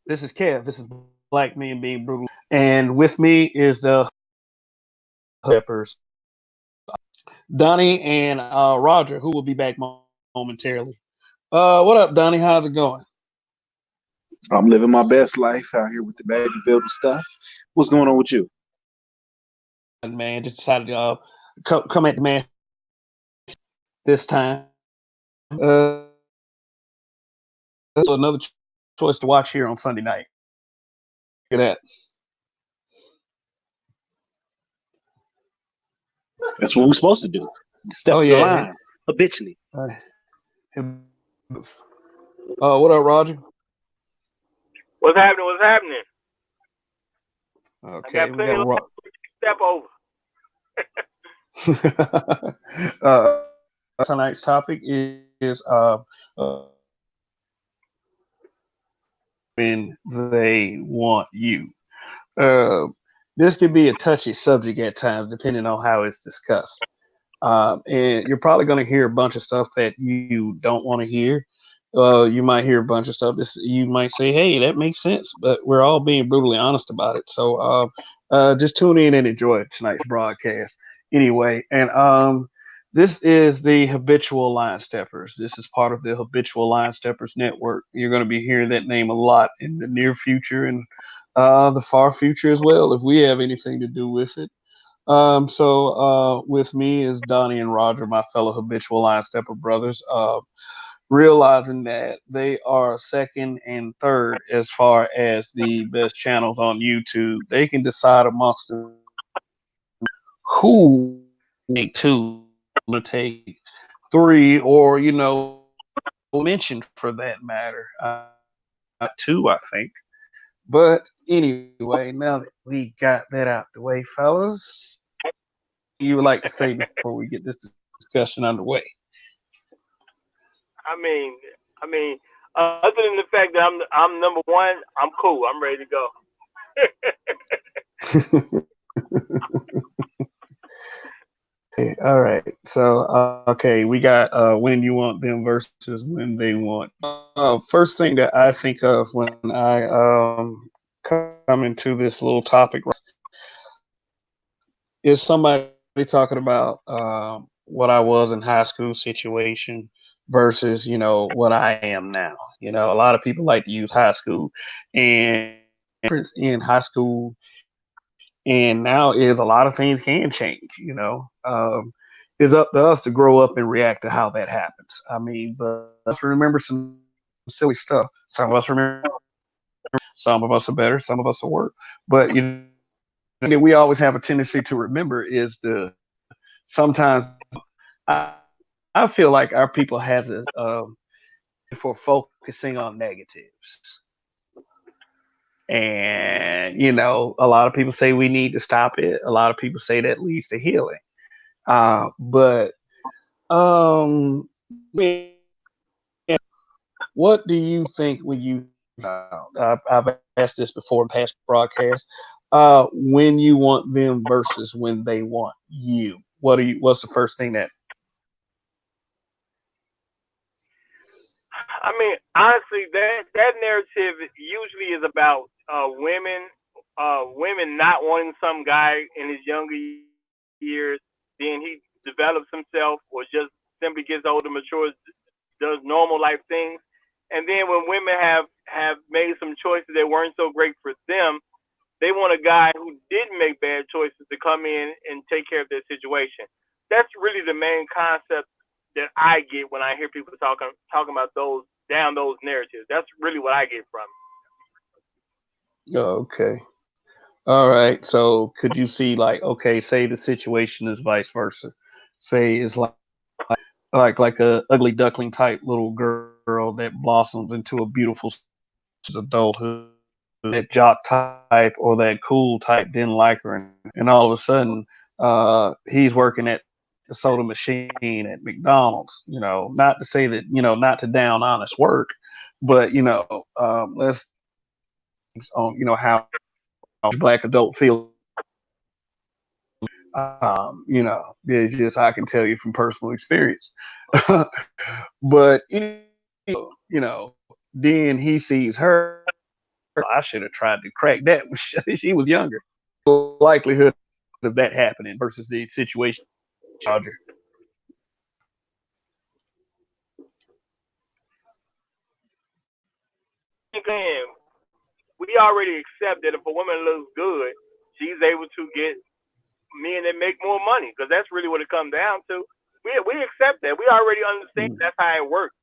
This is Kev. This is Black Men Being Brutal. And with me is the Peppers, Donnie and Roger, who will be back momentarily. What up, Donnie? How's it going? I'm living my best life out here with the baby building stuff. What's going on with you? Man, just decided to come at the man this time. So another choice to watch here on Sunday night. Look at that. That's what we're supposed to do. Step Oh, the yeah. line habitually. What up, Roger? What's happening? What's happening? I Okay, got we plenty got of step over. tonight's topic is when they want you. Uh, this could be a touchy subject at times, depending on how it's discussed. And you're probably going to hear a bunch of stuff that you don't want to hear. You might hear a bunch of stuff. You might say, "Hey, that makes sense," but we're all being brutally honest about it. So just tune in and enjoy tonight's broadcast. Anyway, and this is the Habitual Line Steppers. This is part of the Habitual Line Steppers network. You're going to be hearing that name a lot in the near future and the far future as well, if we have anything to do with it. With me is Donnie and Roger, my fellow habitual line stepper brothers, realizing that they are second and third as far as the best channels on YouTube. They can decide amongst them who take two, to take three, or mentioned for that matter. Two, I think. But anyway, now that we got that out the way, fellas, you would like to say before we get this discussion underway? I mean, I mean, other than the fact that I'm number one, I'm cool. I'm ready to go. All right. So, okay, we got when you want them versus when they want. First thing that I think of when I come into this little topic is somebody talking about what I was in high school situation versus what I am now. A lot of people like to use high school, and difference in high school and now is a lot of things can change. It's up to us to grow up and react to how that happens. I mean, but let's remember some silly stuff. Some of us remember, some of us are better, some of us are worse. But we always have a tendency to remember is the sometimes I, I feel like our people has a for focusing on negatives. And a lot of people say we need to stop it. A lot of people say that leads to healing. But what do you think when you? I've asked this before in past broadcasts. When you want them versus when they want you. What's the first thing that? I mean, honestly, that narrative usually is about women not wanting some guy in his younger years. Then he develops himself, or just simply gets older, matures, does normal life things, and then when women have made some choices that weren't so great for them, they want a guy who didn't make bad choices to come in and take care of their situation. That's really the main concept that I get when I hear people talking about those narratives. That's really what I get from it. Oh, okay. All right. So could you see like okay, say the situation is vice versa. Say it's like a ugly duckling type little girl that blossoms into a beautiful adulthood. That jock type or that cool type didn't like her, and all of a sudden, he's working at the soda machine at McDonald's. Not to say that not to down honest work, but let's on how black adult feel. It's just I can tell you from personal experience. But you know, then he sees her. I should have tried to crack that when she was younger. The likelihood of that happening versus the situation, Roger. Again, we already accept that if a woman looks good, she's able to get men that make more money because that's really what it comes down to. We accept that. We already understand that's how it works.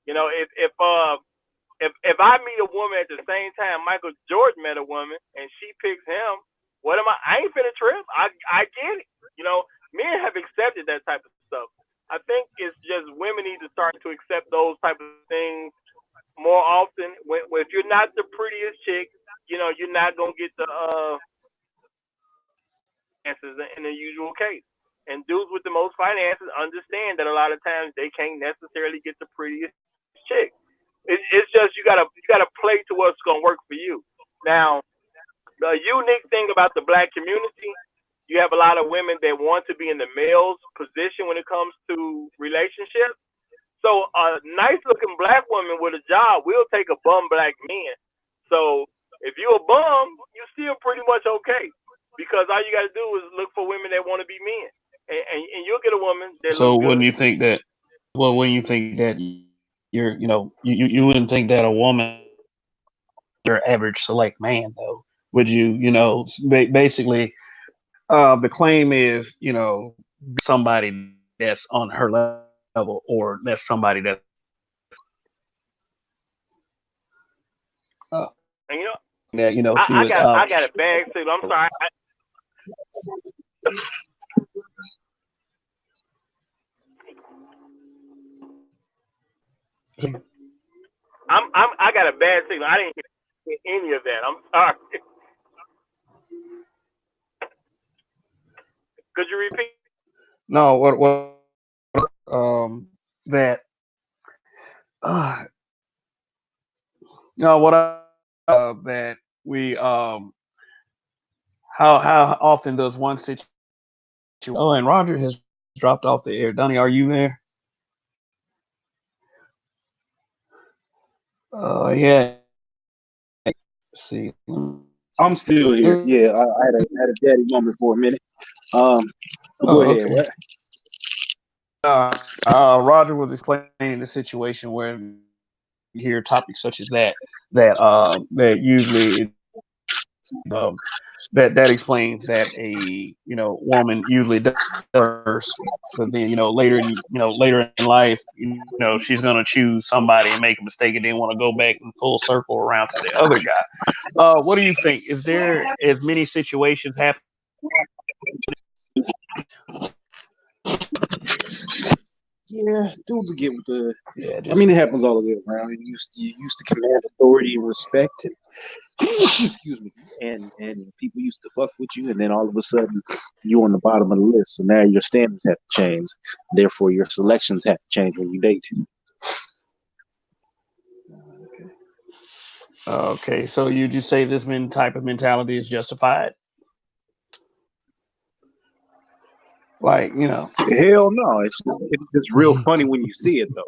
You know, if I meet a woman at the same time Michael Jordan met a woman and she picks him, what am I? I ain't finna trip. I get it. You know, men have accepted that type of stuff. I think it's just women need to start to accept those type of things more often. When if you're not the prettiest chick, you know, you're not gonna get the finances in the usual case. And dudes with the most finances understand that a lot of times they can't necessarily get the prettiest chick. It's just you gotta play to what's gonna work for you. Now, the unique thing about the black community, you have a lot of women that want to be in the male's position when it comes to relationships. So a nice looking black woman with a job will take a bum black man. So if you a bum, you still pretty much okay because all you got to do is look for women that want to be men, and you'll get a woman that So looks when good. you think that, well, when you think that you wouldn't think that a woman, your average select man, though, would you, basically, the claim is, somebody that's on her level or that's somebody uh, And you know, that, she I would, got I got a bag too. I'm sorry. I got a bad signal. I didn't hear any of that. I'm sorry. Could you repeat? no, that, uh, no, what that we, how often does one situation, oh, and Roger has dropped off the air. Donnie, are you there? Yeah. See. I'm still here. Yeah, I had a daddy moment for a minute. But go Oh, ahead. okay. What? Roger was explaining the situation where you hear topics such as that usually that explains that a woman usually does first, but then later in life she's gonna choose somebody and make a mistake and then want to go back and full circle around to the other guy. What do you think? Is there as many situations happen? Yeah, dudes will get with the. Yeah, I mean, just it happens all the way around. You used to command authority and respect, and excuse me, and people used to fuck with you, and then all of a sudden you on the bottom of the list. So now your standards have to change. Therefore, your selections have to change when you date. okay. So you just say this type of mentality is justified, like Hell no, it's just real funny when you see it though.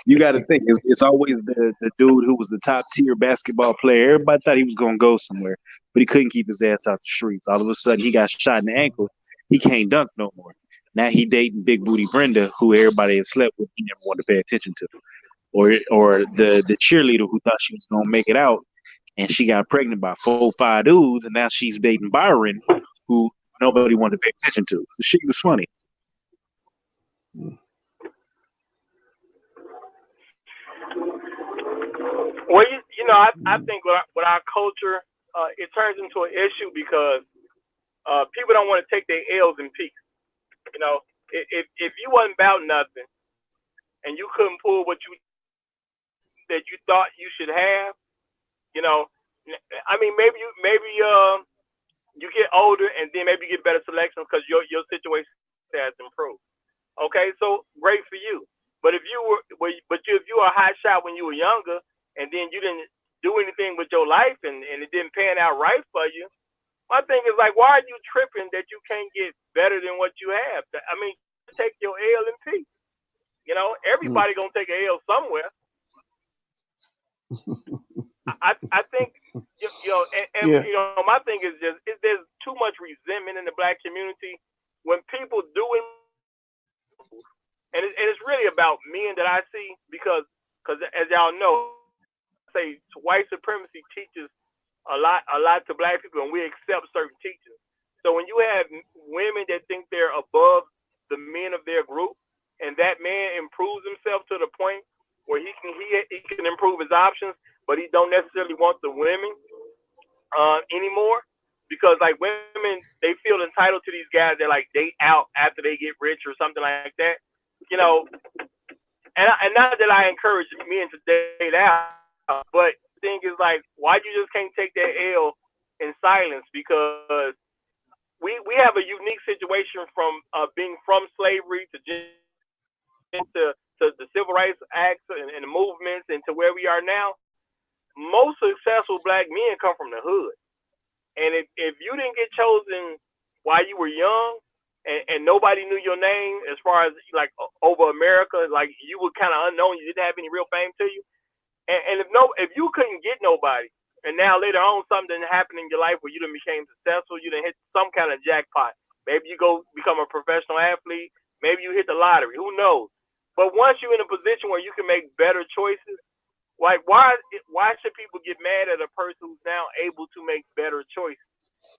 You got to think it's always the dude who was the top tier basketball player. Everybody thought he was gonna go somewhere, but he couldn't keep his ass out the streets. All of a sudden, he got shot in the ankle. He can't dunk no more. Now he dating Big Booty Brenda, who everybody had slept with. He never wanted to pay attention to, or the cheerleader who thought she was gonna make it out, and she got pregnant by 4, 5 dudes, and now she's dating Byron, who nobody wanted to pay attention to. The shit was funny. Well, I think with our culture, it turns into an issue because people don't want to take their L's in peace. You know, if you wasn't about nothing and you couldn't pull what you that you thought you should have, you know, I mean, you get older and then maybe you get better selections because your situation has improved. Okay, so great for you. But if you were a hot shot when you were younger and then you didn't do anything with your life and it didn't pan out right for you, my thing is like, why are you tripping that you can't get better than what you have? I mean, take your L in peace. Mm. Everybody gonna take a L somewhere. I think and Yeah. my thing is just there's too much resentment in the black community when people do it, and it's really about men that I see because as y'all know, say white supremacy teaches a lot to black people, and we accept certain teachings. So when you have women that think they're above the men of their group, and that man improves himself to the point where he can improve his options, but he don't necessarily want the women anymore, because like women they feel entitled to these guys that like date out after they get rich or something like that, you know. And not that I encourage men to date out, but the thing is like, why you just can't take that L in silence? Because we have a unique situation from being from slavery to the civil rights acts and the movements and to where we are now. Most successful black men come from the hood, and if you didn't get chosen while you were young, and nobody knew your name as far as like over America, like you were kind of unknown, you didn't have any real fame to you, and if you couldn't get nobody, and now later on something happened in your life where you done became successful, you done hit some kind of jackpot. Maybe you go become a professional athlete. Maybe you hit the lottery. Who knows? But once you're in a position where you can make better choices, like why should people get mad at a person who's now able to make better choices?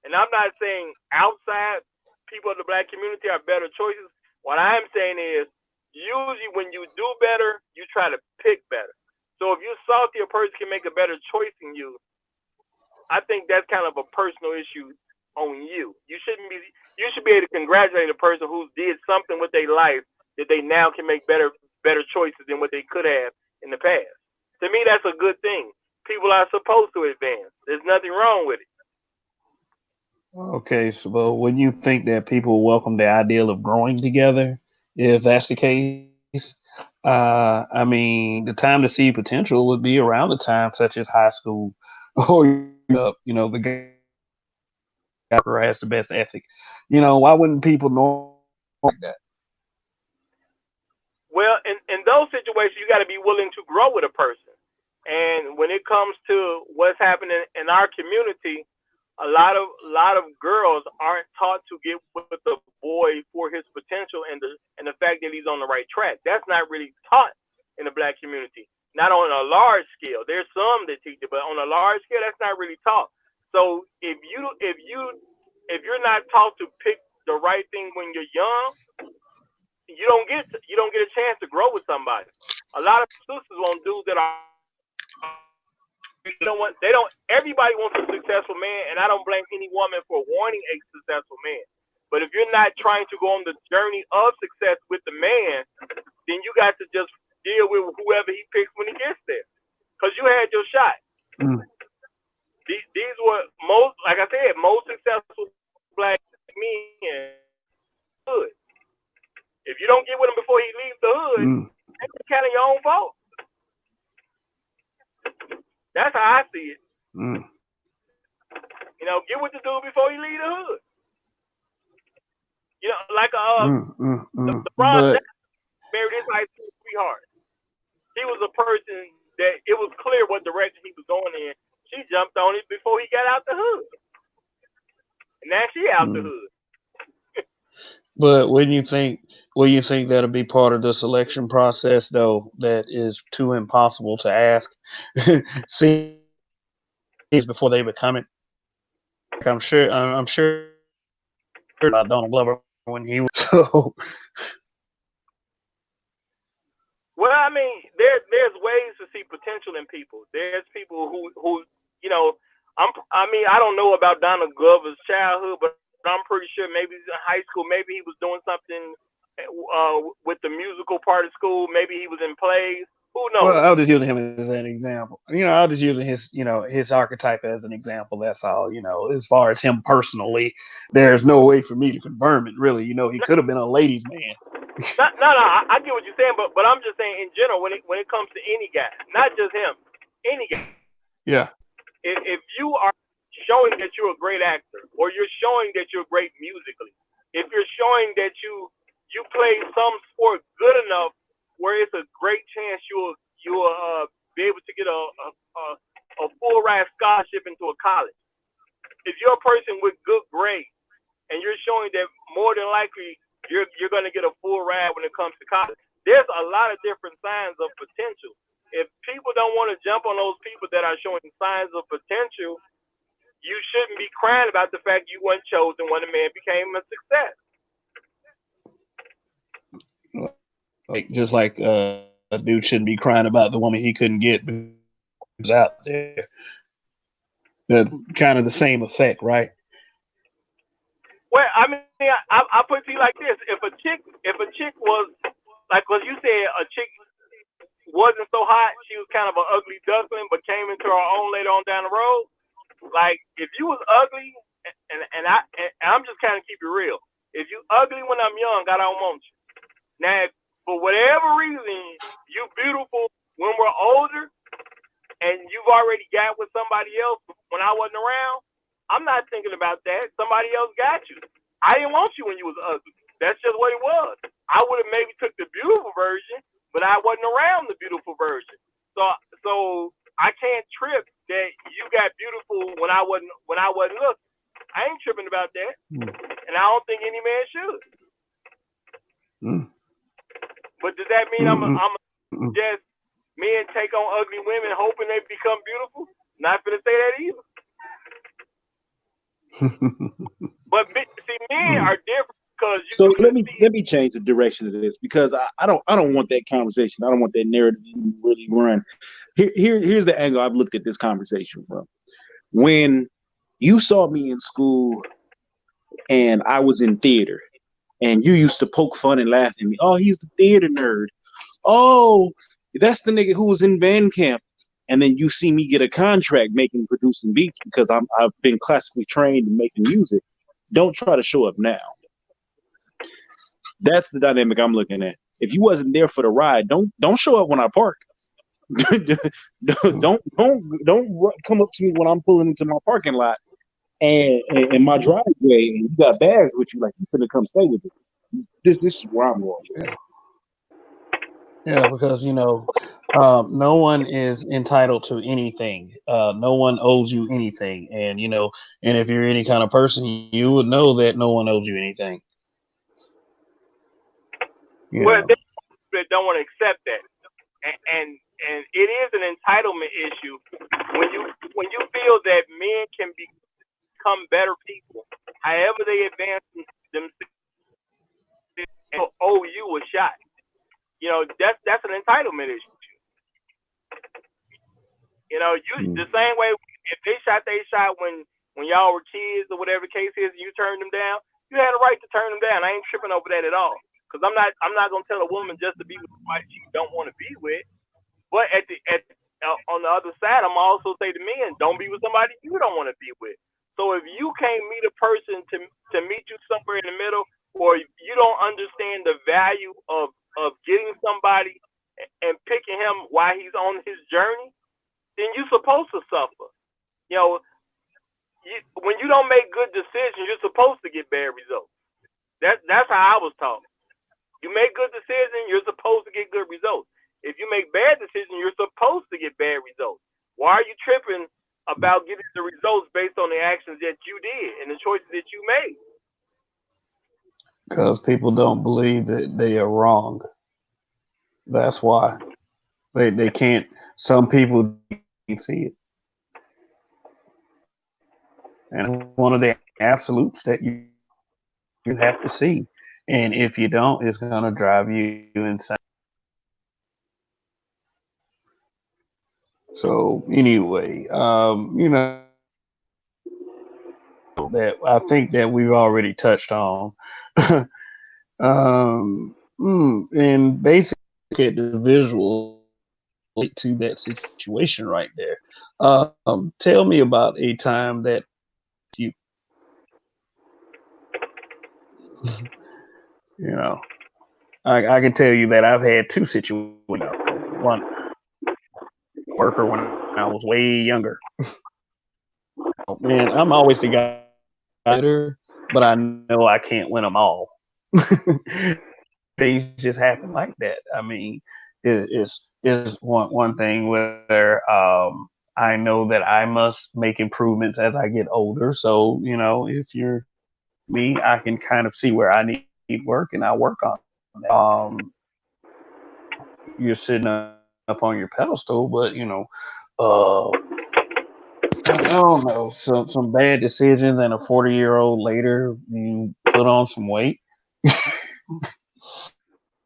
And I'm not saying outside people of the black community are better choices. What I'm saying is usually when you do better, you try to pick better. So if you're salty, a person can make a better choice than you. I think that's kind of a personal issue on you. You should be able to congratulate a person who did something with their life that they now can make better choices than what they could have in the past. To me, that's a good thing. People are supposed to advance. There's nothing wrong with it. Okay. So, well, when you think that people welcome the ideal of growing together, if that's the case, I mean, the time to see potential would be around the time such as high school, or the guy who has the best ethic. Why wouldn't people know like that? Well, in those situations, you got to be willing to grow with a person. And when it comes to what's happening in our community, a lot of girls aren't taught to get with the boy for his potential and the fact that he's on the right track. That's not really taught in the black community. Not on a large scale. There's some that teach it, but on a large scale, that's not really taught. So if you're not taught to pick the right thing when you're young, you don't get a chance to grow with somebody. A lot of sisters want dudes that are they don't everybody wants a successful man, and I don't blame any woman for wanting a successful man. But if you're not trying to go on the journey of success with the man, then you got to just deal with whoever he picks when he gets there. Because you had your shot. Mm. These were most, like I said, most successful black men hood. If you don't get with him before he leaves the hood, Mm. that's kind of your own fault. That's how I see it. Mm. Get with the dude before he leave the hood. Like Mm. Mm. Mm. LeBron But Jackson married his high school sweetheart. He was a person that it was clear what direction he was going in. She jumped on it before he got out the hood, and now she out the mm. hood. But when you think that'll be part of the selection process, though, that is too impossible to ask, see before they become it. Like I'm sure about Donald Glover when he was so. Well, I mean, there's ways to see potential in people. There's people who you know I don't know about Donald Glover's childhood, but I'm pretty sure maybe he's in high school. Maybe he was doing something with the musical part of school. Maybe he was in plays. Who Well, knows? I was just using him as an example. I was just using his archetype as an example. That's all. As far as him personally, there's no way for me to confirm it. Really, he could have been a ladies' man. No. I get what you're saying, but I'm just saying in general when it comes to any guy, not just him, any guy. Yeah. If you are showing that you're a great actor, or you're showing that you're great musically, if you're showing that you play some sport good enough where it's a great chance you'll be able to get a full ride scholarship into a college. If you're a person with good grades and you're showing that more than likely you're going to get a full ride when it comes to college, there's a lot of different signs of potential. If people don't want to jump on those people that are showing signs of potential, you shouldn't be crying about the fact you weren't chosen when a man became a success. Like just like a dude shouldn't be crying about the woman he couldn't get who's out there. The kind of the same effect, right? Well, I mean, I put it to you like this: if a chick was like, cause you said a chick wasn't so hot, she was kind of an ugly duckling, but came into her own later on down the road. Like, if you was ugly, and I'm just kind of keep it real. If you ugly when I'm young, I don't want you. Now, for whatever reason, you beautiful when we're older, and you've already got with somebody else when I wasn't around, I'm not thinking about that. Somebody else got you. I didn't want you when you was ugly. That's just what it was. I would have maybe took the beautiful version, but I wasn't around the beautiful version. So I can't trip that you got beautiful when I wasn't looking. I ain't tripping about that, and I don't think any man should. But does that mean I'm just men take on ugly women hoping they become beautiful? Not gonna say that either. But see, men are different because you. So let me change the direction of this, because I don't want that conversation. I don't want that narrative to really run. Here's the angle I've looked at this conversation from. When you saw me in school and I was in theater, and you used to poke fun and laugh at me. Oh, he's the theater nerd. Oh, that's the nigga who was in band camp. And then you see me get a contract producing beats because I've been classically trained in making music. Don't try to show up now. That's the dynamic I'm looking at. If you wasn't there for the ride, don't show up when I park. don't come up to me when I'm pulling into my parking lot and my driveway, and you got bags with you, like you finna come stay with me. This is where I'm going. Yeah, because no one is entitled to anything. No one owes you anything, and and if you're any kind of person, you would know that no one owes you anything. Well, they don't want to accept that, and it is an entitlement issue when you feel that men can become better people, however they advance themselves, and owe you a shot. That's an entitlement issue. The same way if they shot when y'all were kids or whatever the case is, and you turned them down, you had a right to turn them down. I ain't tripping over that at all. Because I'm not gonna tell a woman just to be with somebody she don't want to be with. But on the other side, I'm also say to men, don't be with somebody you don't want to be with. So if you can't meet a person to meet you somewhere in the middle, or you don't understand the value of getting somebody and picking him while he's on his journey, then you're supposed to suffer. When you don't make good decisions, you're supposed to get bad results. That's how I was taught. You make good decisions, you're supposed to get good results. If you make bad decisions, you're supposed to get bad results. Why are you tripping about getting the results based on the actions that you did and the choices that you made? Because people don't believe that they are wrong. That's why they can't. Some people can't see it, and one of the absolutes that you have to see. And if you don't, it's going to drive you insane. So anyway, that I think that we've already touched on. And basically at the visual to that situation right there. Tell me about a time that you, I can tell you that I've had two situations. One worker when I was way younger. Man, I'm always the guy, but I know I can't win them all. Things just happen like that. I mean, is one thing where I know that I must make improvements as I get older. So if you're me, I can kind of see where I need work and I work on that. You're sitting up on your pedestal, but I don't know, some bad decisions and a 40-year-old later you put on some weight.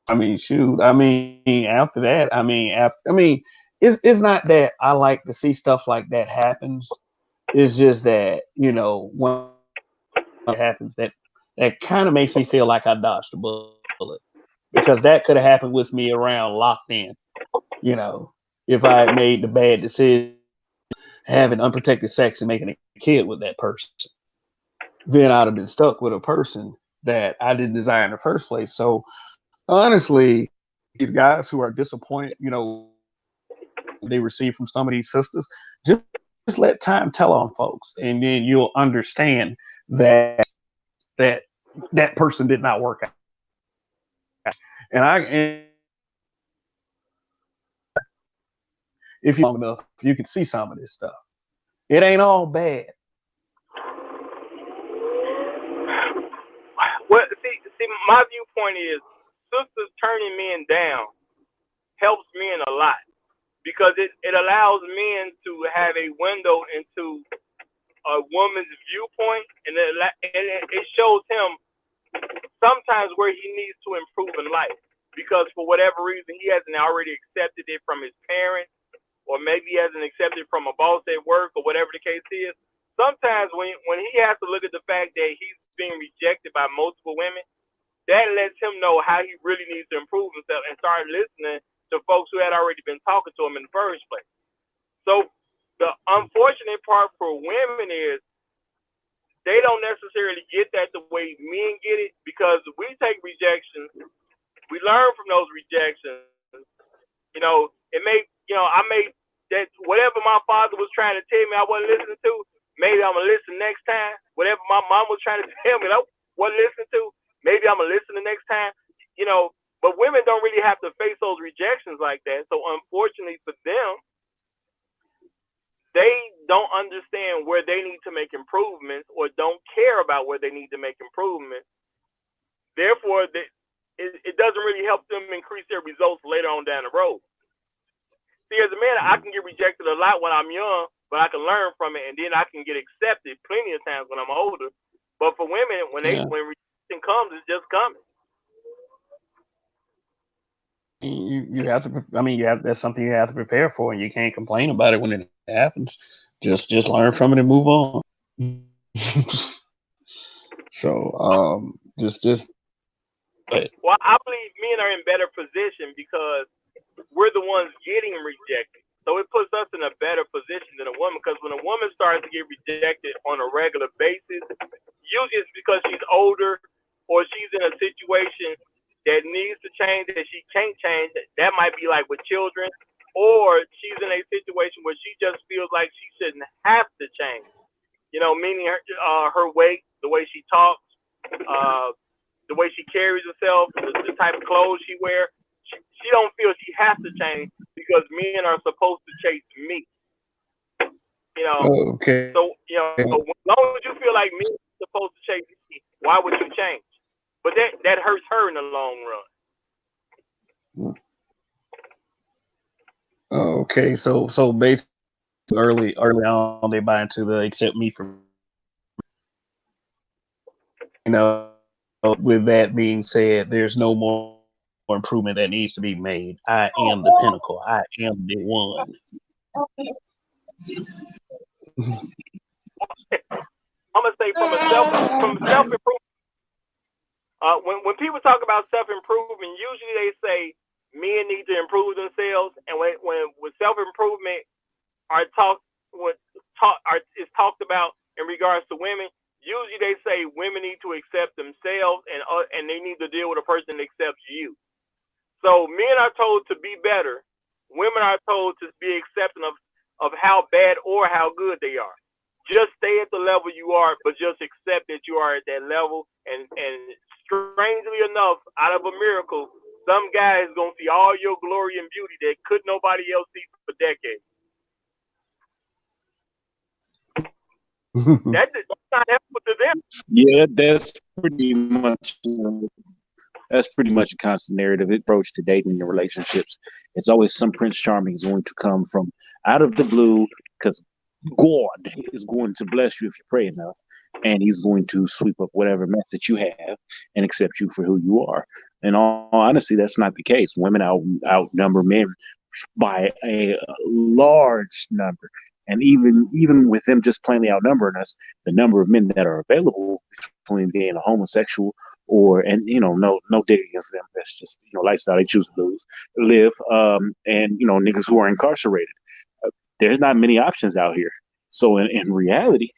I mean, shoot. I mean, after that, it's not that I like to see stuff like that happens. It's just that when it happens, that kind of makes me feel like I dodged a bullet because that could have happened with me around locked in. You know, if I had made the bad decision, having unprotected sex and making a kid with that person, then I'd have been stuck with a person that I didn't desire in the first place. So honestly, these guys who are disappointed, they receive from some of these sisters, just let time tell on folks, and then you'll understand that that person did not work out. And if you long enough, you can see some of this stuff. It ain't all bad. Well, see, my viewpoint is sisters turning men down helps men a lot because it allows men to have a window into a woman's viewpoint, and it shows him sometimes where he needs to improve in life because for whatever reason he hasn't already accepted it from his parents, or maybe he hasn't accepted it from a boss at work, or whatever the case is. Sometimes when he has to look at the fact that he's being rejected by multiple women, that lets him know how he really needs to improve himself and start listening to folks who had already been talking to him in the first place. So the unfortunate part for women is they don't necessarily get that the way men get it because we take rejections, we learn from those rejections. It may, I may that whatever my father was trying to tell me I wasn't listening to, maybe I'm gonna listen next time. Whatever my mom was trying to tell me I wasn't listening to, maybe I'm gonna listen the next time. But women don't really have to face those rejections like that. So unfortunately for them, they don't understand where they need to make improvements or don't care about where they need to make improvements. Therefore, it doesn't really help them increase their results later on down the road. See, as a man, I can get rejected a lot when I'm young, but I can learn from it, and then I can get accepted plenty of times when I'm older. But for women, when rejection comes, it's just coming. You have to. That's something you have to prepare for, and you can't complain about it when it happens. Just learn from it and move on. So just. Well, I believe men are in better position because we're the ones getting rejected. So it puts us in a better position than a woman because when a woman starts to get rejected on a regular basis, usually it's because she's older or she's in a situation that needs to change that she can't change. That might be like with children, or she's in a situation where she just feels like she shouldn't have to change. Meaning her weight, the way she talks, the way she carries herself, the type of clothes she wears. She don't feel she has to change because men are supposed to chase me. Okay. So so as long as you feel like men are supposed to chase me, why would you change? But that hurts her in the long run. Okay, so basically early on they buy into the accept me for with that being said, there's no more improvement that needs to be made. I am the pinnacle. I am the one. I'm gonna say from self improvement. When people talk about self improvement, usually they say men need to improve themselves, and when with self improvement is talked about in regards to women, usually they say women need to accept themselves and they need to deal with a person that accepts you. So men are told to be better. Women are told to be accepting of how bad or how good they are. Just stay at the level you are, but just accept that you are at that level. And strangely enough, out of a miracle, some guy is gonna see all your glory and beauty that could nobody else see for decades. That's not helpful to them. Yeah, that's pretty much a constant narrative approach to dating and relationships. It's always some Prince Charming is going to come from out of the blue because God is going to bless you if you pray enough, and He's going to sweep up whatever mess that you have and accept you for who you are. And all honesty, that's not the case. Women outnumber men by a large number. And even with them just plainly outnumbering us, the number of men that are available between being a homosexual and no dig against them. That's just lifestyle they choose to live. And niggas who are incarcerated. There's not many options out here. So in reality,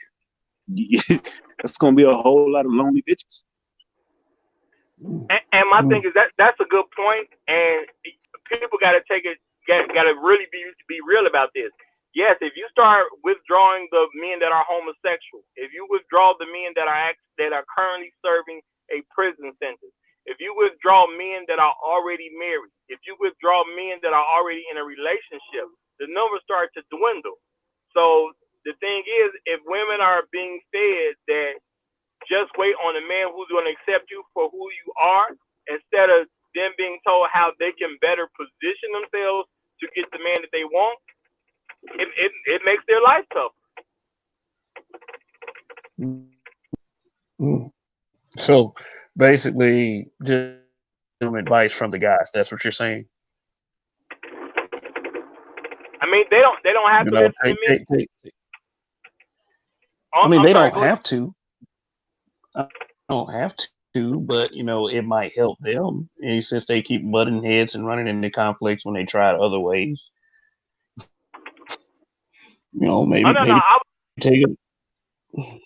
it's gonna be a whole lot of lonely bitches. And my thing is that's a good point, and people got to got to really be real about this. Yes, if you start withdrawing the men that are homosexual, if you withdraw the men that are currently serving a prison sentence, if you withdraw men that are already married, if you withdraw men that are already in a relationship, the numbers start to dwindle. So the thing is, if women are being fed that just wait on a man who's going to accept you for who you are, instead of them being told how they can better position themselves to get the man that they want, it makes their life tough. So basically, just some advice from the guys. That's what you're saying. I mean, they don't have to listen to me. I mean, they don't have to. I don't have to, but it might help them. And since they keep butting heads and running into conflicts when they try it other ways. Maybe take it. Well,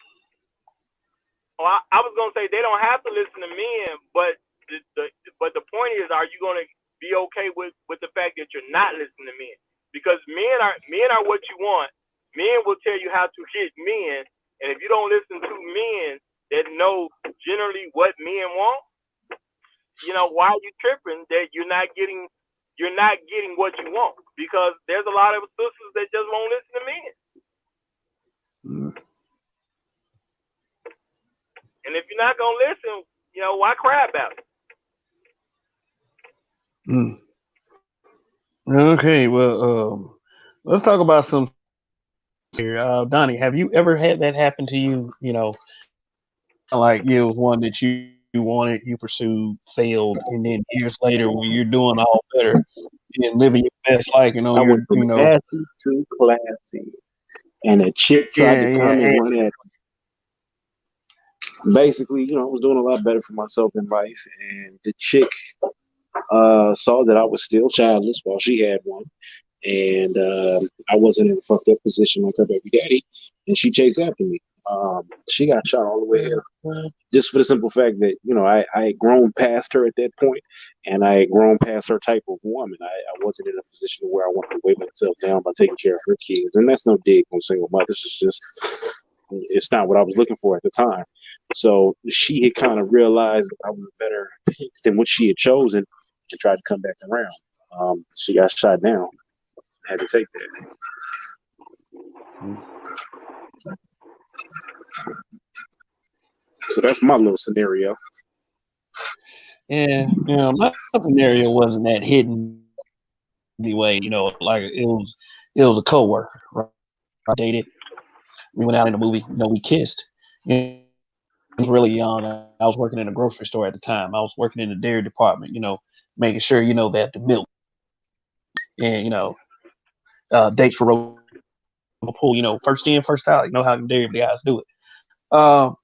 I was gonna say they don't have to listen to men, but the point is, are you gonna be okay with the fact that you're not listening to men? Because men are what you want. Men will tell you how to hit men, and if you don't listen to men that know generally what men want, why are you tripping that you're not getting what you want? Because there's a lot of sisters that just won't listen to men. And if you're not gonna listen, why cry about it? Okay, well, let's talk about some here. Donnie, have you ever had that happen to you? Like it was one that you wanted, you pursued, failed, and then years later, when you're doing all better and living your best life, I went from assy to classy, and a chick tried to come and run at me. Basically, I was doing a lot better for myself in life, and the chick saw that I was still childless while she had one, and I wasn't in a fucked up position like her baby daddy, and she chased after me. She got shot all the way here, just for the simple fact that I had grown past her at that point, and I had grown past her type of woman. I wasn't in a position where I wanted to weigh myself down by taking care of her kids, and that's no dig on single mothers. It's not what I was looking for at the time. So she had kind of realized that I was a better pick than what she had chosen and tried to come back around. She got shot down. Had to take that. So that's my little scenario. Yeah, my scenario wasn't that hidden anyway. Like it was a coworker. Right? I dated. We went out in a movie. We kissed. I was really young. I was working in a grocery store at the time. I was working in the dairy department. Making sure that the milk and dates for pool. First in, first out. How the dairy guys do it. Well,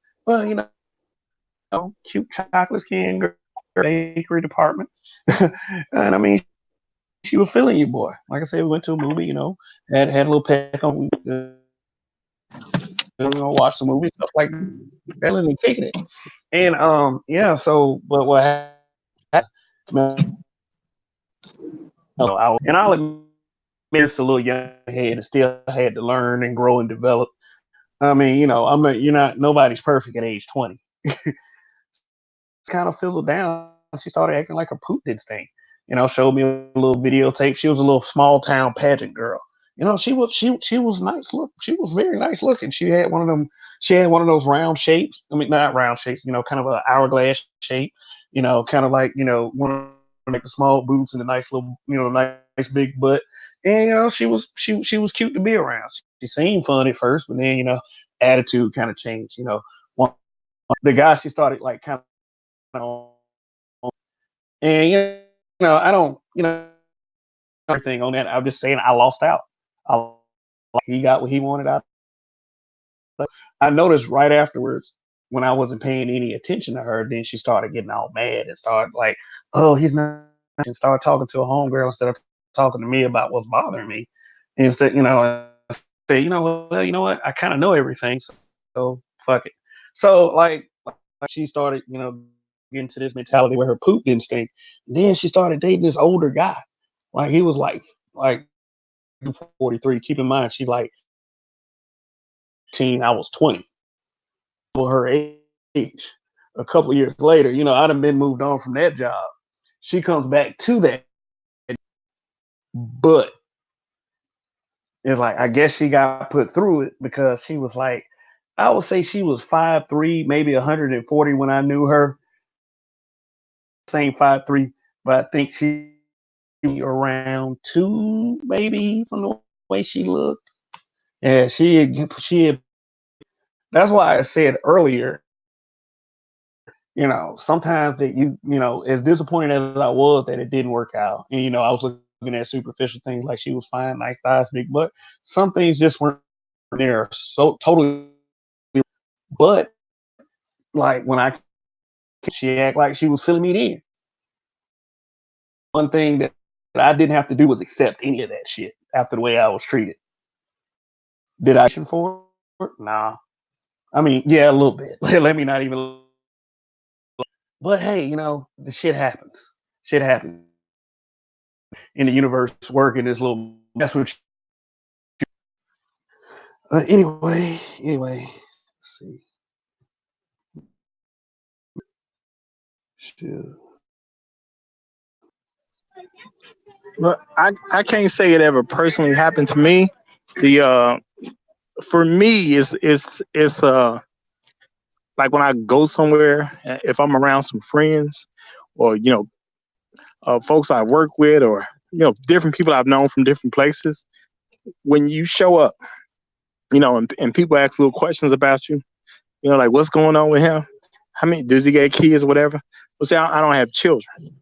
cute chocolate skin girl, bakery department. And I mean, she was feeling you, boy. Like I said, we went to a movie, had a little peck on, watch the movie, stuff like that, and kicking it. And but what happened, I'll admit it's a little young head and still had to learn and grow and develop. I mean, nobody's perfect at age 20. It's kind of fizzled down. she started acting like her poop did stink. Showed me a little videotape. She was a little small town pageant girl. She was nice look. She was very nice looking. She had one of them. She had one of those round shapes. I mean, not round shapes. Kind of an hourglass shape. Kind of like one of like the small boots and a nice little nice big butt. And she was cute to be around. She seemed fun at first, but then attitude kind of changed. One, the guy she started like kind of, and I don't everything on that. I'm just saying I lost out. I, he got what he wanted out. But I noticed right afterwards when I wasn't paying any attention to her, then she started getting all mad and started like, oh, he's not, and started talking to a homegirl instead of talking to me about what's bothering me. Instead, say, well, you know what? I kind of know everything, so fuck it. So like she started, getting to this mentality where her poop didn't stink. And then she started dating this older guy. Like he was like 43. Keep in mind, she's like 18, I was 20. For her age. A couple of years later, I'd have been moved on from that job. She comes back to that, but it's like I guess she got put through it because she was like, I would say she was 5'3", maybe 140 when I knew her. Same 5'3", but I think she around 2, maybe, from the way she looked. Yeah, she had. That's why I said earlier, sometimes that as disappointed as I was that it didn't work out, and I was looking at superficial things like she was fine, nice thighs, big butt. Some things just weren't there, so totally. But like when she acted like she was filling me in. One thing that I didn't have to do was accept any of that shit after the way I was treated. Did I for it? Nah. I mean, yeah, a little bit. Let me not even. But hey, the shit happens. Shit happens in the universe. Working this little. That's what. Anyway, let's see. Shit. But I can't say it ever personally happened to me. The for me it's like when I go somewhere, if I'm around some friends or folks I work with, or different people I've known from different places, when you show up, and people ask little questions about you, like what's going on with him, how many does he get kids, whatever. Well, see, I don't have children,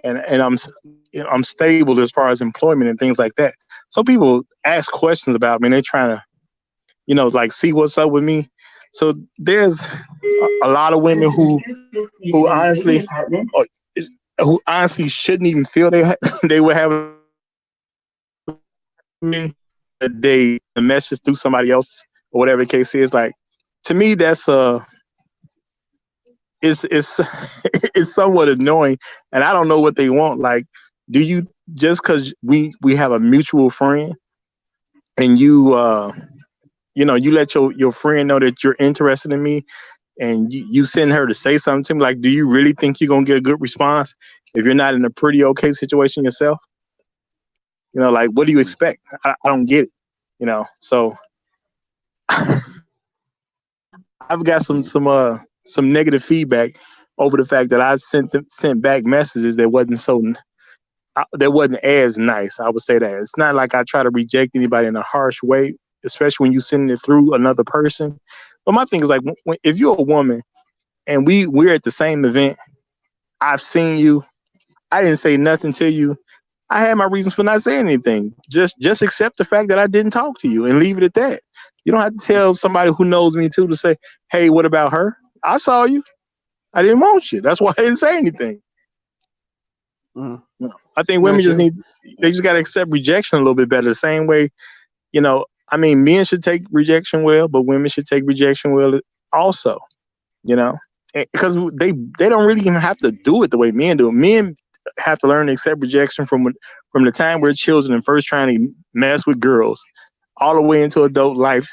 and I'm stable as far as employment and things like that. So people ask questions about me and they're trying to, like see what's up with me. So there's a lot of women who honestly, who honestly shouldn't even feel they would have me a day a message through somebody else or whatever the case is. Like, to me, that's it's it's somewhat annoying, and I don't know what they want. Like, do you, just because we have a mutual friend and you you let your friend know that you're interested in me, and you send her to say something to me, like, do you really think you're gonna get a good response if you're not in a pretty okay situation yourself? Like, what do you expect? I don't get it. So I've got some negative feedback over the fact that I sent back messages that wasn't as nice. I would say that it's not like I try to reject anybody in a harsh way, especially when you send it through another person. But my thing is, like, if you're a woman and we're at the same event, I've seen you, I didn't say nothing to you, I had my reasons for not saying anything. Just accept the fact that I didn't talk to you and leave it at that. You don't have to tell somebody who knows me too to say, hey, what about her? I saw you. I didn't want you. That's why I didn't say anything. I think women they just got to accept rejection a little bit better. The same way, I mean, men should take rejection well, but women should take rejection well also, because they don't really even have to do it the way men do. Men have to learn to accept rejection from the time we're children and first trying to mess with girls all the way into adult life.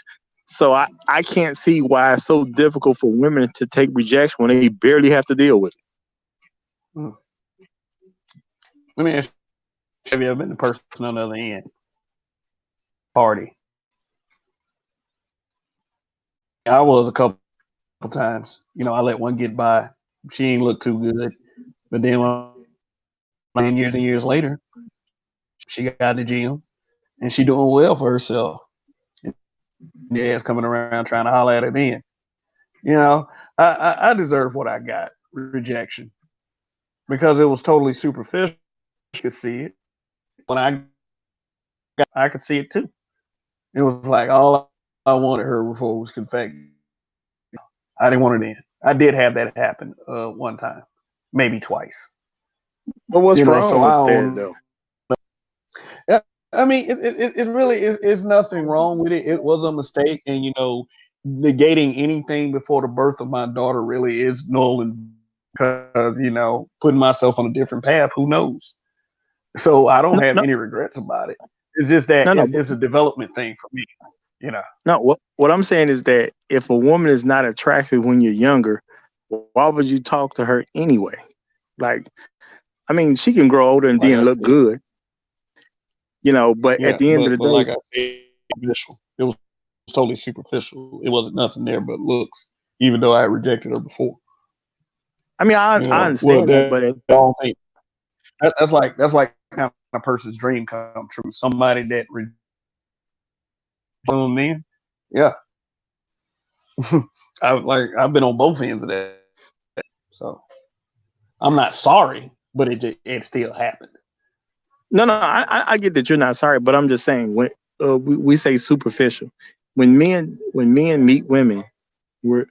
So I can't see why it's so difficult for women to take rejection when they barely have to deal with it. Mm. Let me ask you, have you ever been the person on the other end? Party. I was a couple times. I let one get by. She ain't look too good. But then 10 years and years later, she got the gym and she doing well for herself. And the ass coming around trying to holler at her then. I deserve what I got. Rejection. Because it was totally superficial. I could see it. When I could see it too. It was like all I wanted her before was confetti. I didn't want it in. I did have that happen one time, maybe twice. But what's wrong So I with that own. though? I mean, it really is nothing wrong with it. It was a mistake, and negating anything before the birth of my daughter really is null and because putting myself on a different path. Who knows? So I don't No, have no, any regrets about it. It's just that no, no. it's a development thing for me. You know. No, what I'm saying is that if a woman is not attractive when you're younger, why would you talk to her anyway? Like, I mean, she can grow older and Like I then look said, good, but yeah, at the end of the but like day, I said, superficial. It was totally superficial. It wasn't nothing there but looks, even though I had rejected her before. I mean, I Well, understand that, that but I don't think that's like kind of person's dream come true. Somebody that them in, yeah. I've been on both ends of that, so I'm not sorry, but it still happened. no, I get that you're not sorry, but I'm just saying when we say superficial, when men meet women, we're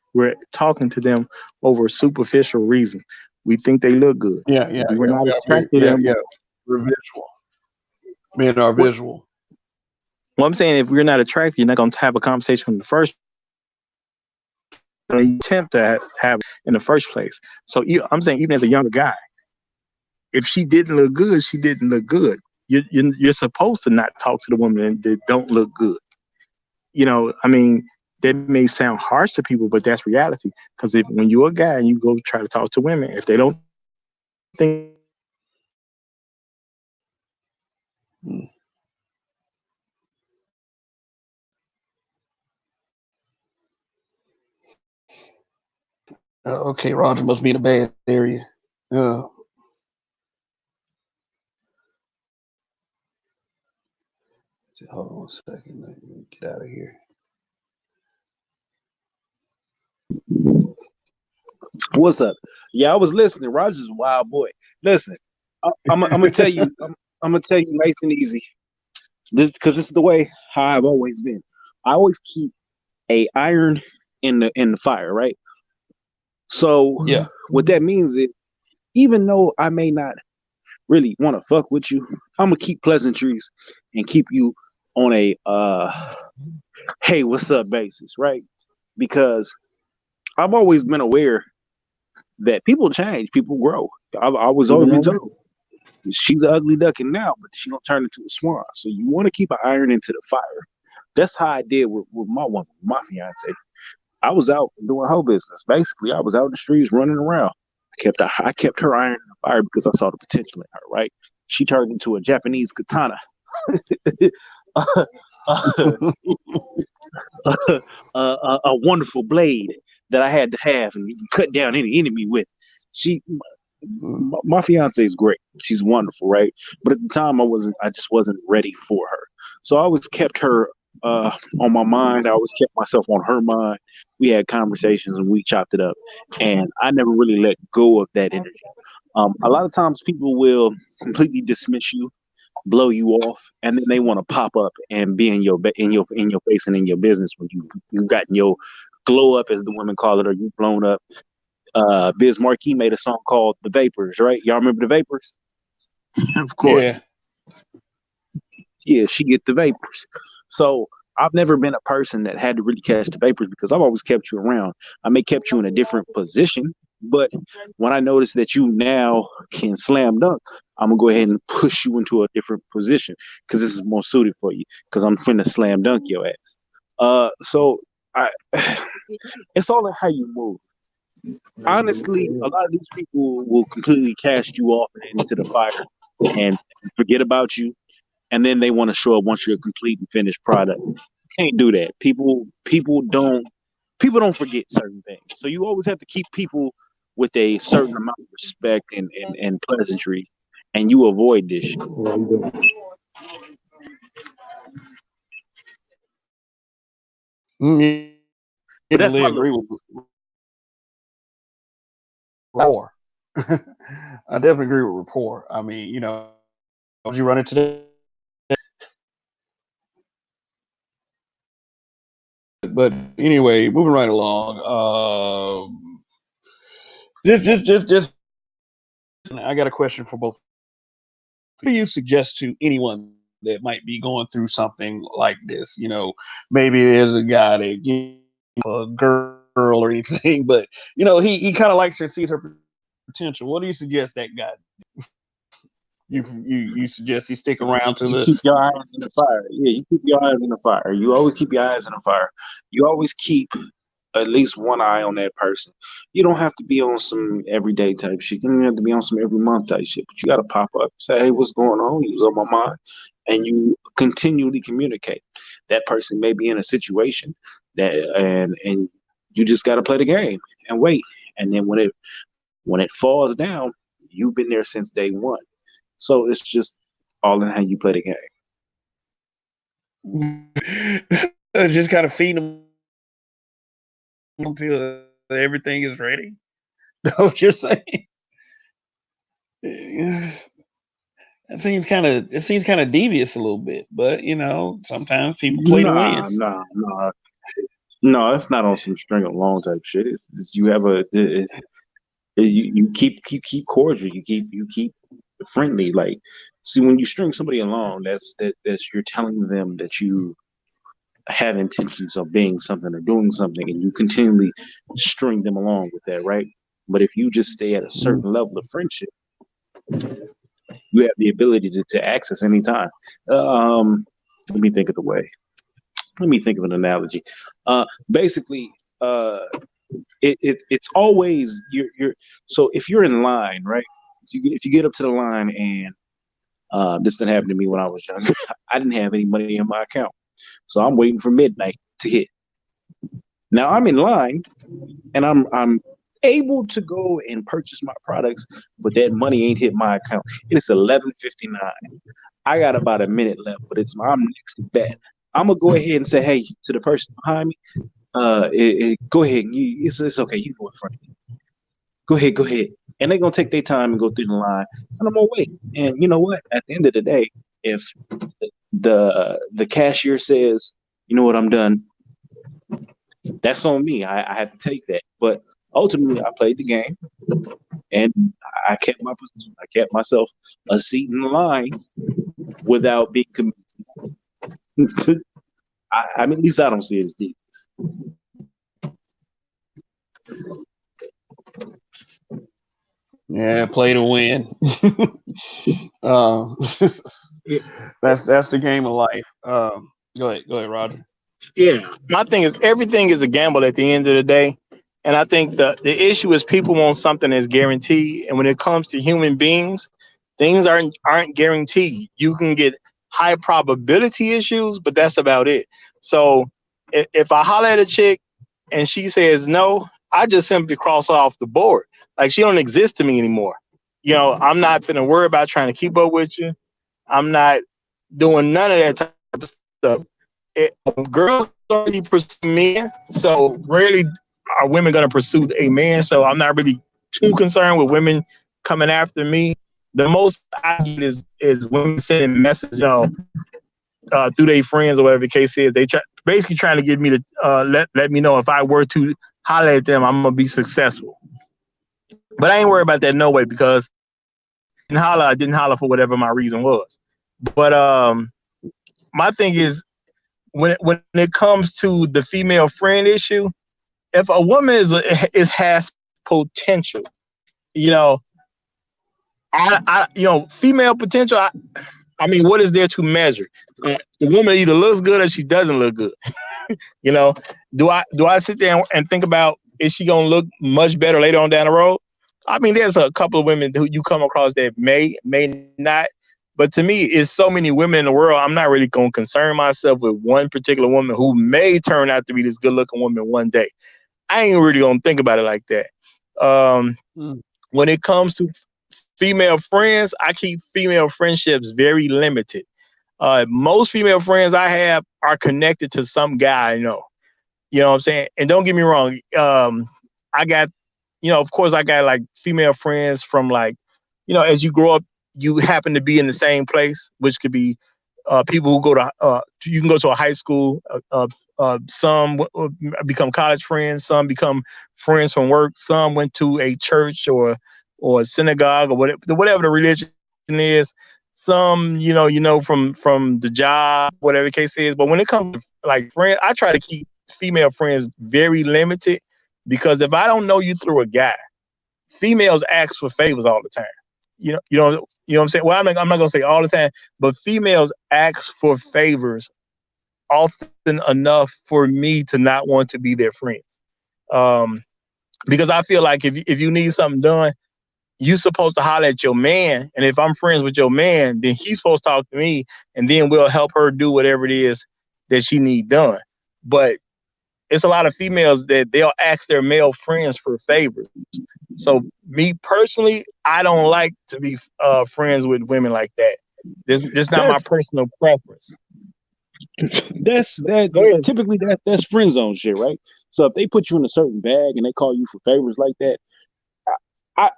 talking to them over superficial reasons. We think they look good. Yeah, yeah, We were yeah, not yeah, attracted to yeah, them. yeah. We're visual. Men are What, visual. well, I'm saying if we're not attracted, you're not going to have a conversation in the first attempt to have in the first place. So I'm saying even as a younger guy, if she didn't look good, she didn't look good. You're supposed to not talk to the woman that don't look good. I mean, that may sound harsh to people, but that's reality. Because if when you're a guy and you go try to talk to women, if they don't think Hmm. Okay, Roger must be in a bad area. Uh, Hold on a second. Let me get out of here. What's up? Yeah, I was listening. Roger's a wild boy. Listen, I'm gonna tell you. I'm gonna tell you nice and easy. This because this is the way how I've always been. I always keep a iron in the fire, right? So Yeah. what that means is, even though I may not really want to fuck with you, I'm gonna keep pleasantries and keep you on a hey, what's up basis, right? Because I've always been aware that people change, people grow. I was always been told she's an ugly duckling now, but she gonna turn into a swan. So you want to keep an iron into the fire. That's how I did with my woman, my fiance. I was out doing her business. Basically, I was out in the streets running around. I kept her iron in the fire because I saw the potential in her. Right? She turned into a Japanese katana. uh, uh, a wonderful blade that I had to have and cut down any enemy with. She, my fiance is great. She's wonderful, right? But at the time, I just wasn't ready for her. So I always kept her on my mind. I always kept myself on her mind. We had conversations and we chopped it up, and I never really let go of that energy. A lot of times, people will completely dismiss you, blow you off, and then they want to pop up and be in your face and in your business when you've gotten your glow up, as the women call it, or you've blown up. Biz Markie made a song called "The Vapors," right? Y'all remember the Vapors? of course. Yeah. Yeah, she get the vapors. So I've never been a person that had to really catch the vapors because I've always kept you around. I may kept you in a different position, but when I notice that you now can slam dunk, I'm gonna go ahead and push you into a different position because this is more suited for you because I'm finna slam dunk your ass. So I, it's all in how you move. Honestly, a lot of these people will completely cast you off and into the fire and forget about you, and then they want to show up once you're a complete and finished product. Can't do that. People don't forget certain things. So you always have to keep people with a certain amount of respect and pleasantry, and you avoid this shit. But that's Definitely my agree little. with rapport. I definitely agree with rapport. I mean, would you run into that? But anyway, moving right along. Just. I got a question for both. What do you suggest to anyone that might be going through something like this? Maybe there's a guy that a girl or anything, but he kind of likes her, sees her potential. What do you suggest that guy? You suggest he stick around to You the. keep your eyes in the fire. Yeah, you keep your eyes in the fire. You always keep your eyes in the fire. You always keep at least one eye on that person. You don't have to be on some everyday type shit. You don't have to be on some every month type shit. But you got to pop up, say, "Hey, what's going on? You was on my mind," and you continually communicate. That person may be in a situation and you just got to play the game and wait. And then when it falls down, you've been there since day one. So it's just all in how you play the game. Just kind of feed them until everything is ready. That's what you're saying? It seems kind of devious a little bit, but sometimes people play to win. No, it's not on some string along type shit. It's you have you keep cordial, you keep friendly. Like, see, when you string somebody along, that's you're telling them that you have intentions of being something or doing something, and you continually string them along with that, right? But if you just stay at a certain level of friendship, you have the ability to access anytime. Let me think of the way. Let me think of an analogy. Basically, uh, it's always you're. So if you're in line, right? If you get up to the line and this didn't happen to me when I was young. I didn't have any money in my account, so I'm waiting for midnight to hit. Now I'm in line and I'm able to go and purchase my products, but that money ain't hit my account. It is 11:59. I got about a minute left, but I'm next to bet. I'm gonna go ahead and say, hey, to the person behind me, go ahead. It's okay. You go in front of me. Go ahead. And they're gonna take their time and go through the line, and I'm gonna wait. And you know what? At the end of the day, if the cashier says, you know what, I'm done, that's on me. I have to take that. But ultimately, I played the game and I kept my position. I kept myself a seat in the line without being committed. I mean, at least I don't see it as deep. Yeah, play to win. uh, that's the game of life. Go ahead, Roger. Yeah, my thing is everything is a gamble at the end of the day, and I think the issue is people want something that's guaranteed, and when it comes to human beings, things aren't guaranteed. You can get high probability issues, but that's about it. So if I holler at a chick and she says no, I just simply cross her off the board. Like she don't exist to me anymore. I'm not gonna worry about trying to keep up with you. I'm not doing none of that type of stuff. Girls already pursue men, so rarely are women going to pursue a man. So I'm not really too concerned with women coming after me. The most I get is women sending messages, through their friends or whatever the case is. They basically trying to get me to let me know if I were to holler at them, I'm gonna be successful. But I ain't worried about that no way because I didn't holler for whatever my reason was. But my thing is when it comes to the female friend issue, if a woman has potential, you know, female potential. I mean, what is there to measure? The woman either looks good or she doesn't look good. You know, do I sit there and think about is she gonna look much better later on down the road? I mean, there's a couple of women who you come across that may not. But to me, it's so many women in the world. I'm not really gonna concern myself with one particular woman who may turn out to be this good looking woman one day. I ain't really gonna think about it like that. When it comes to female friends, I keep female friendships very limited. Most female friends I have are connected to some guy I know. You know what I'm saying? And don't get me wrong. I got, of course, I got like female friends from like, as you grow up, you happen to be in the same place, which could be people who go to, you can go to a high school. Some become college friends. Some become friends from work. Some went to a church or a synagogue or whatever the religion is. Some, from the job, whatever the case is. But when it comes to like friends, I try to keep female friends very limited because if I don't know you through a guy, females ask for favors all the time. You know what I'm saying? Well, I'm not gonna say all the time, but females ask for favors often enough for me to not want to be their friends. Because I feel like if you need something done, you supposed to holler at your man, and if I'm friends with your man, then he's supposed to talk to me, and then we'll help her do whatever it is that she need done. But it's a lot of females that they'll ask their male friends for favors. So me personally, I don't like to be friends with women like that. This not my personal preference. Typically that's friend zone shit, right? So if they put you in a certain bag and they call you for favors like that, I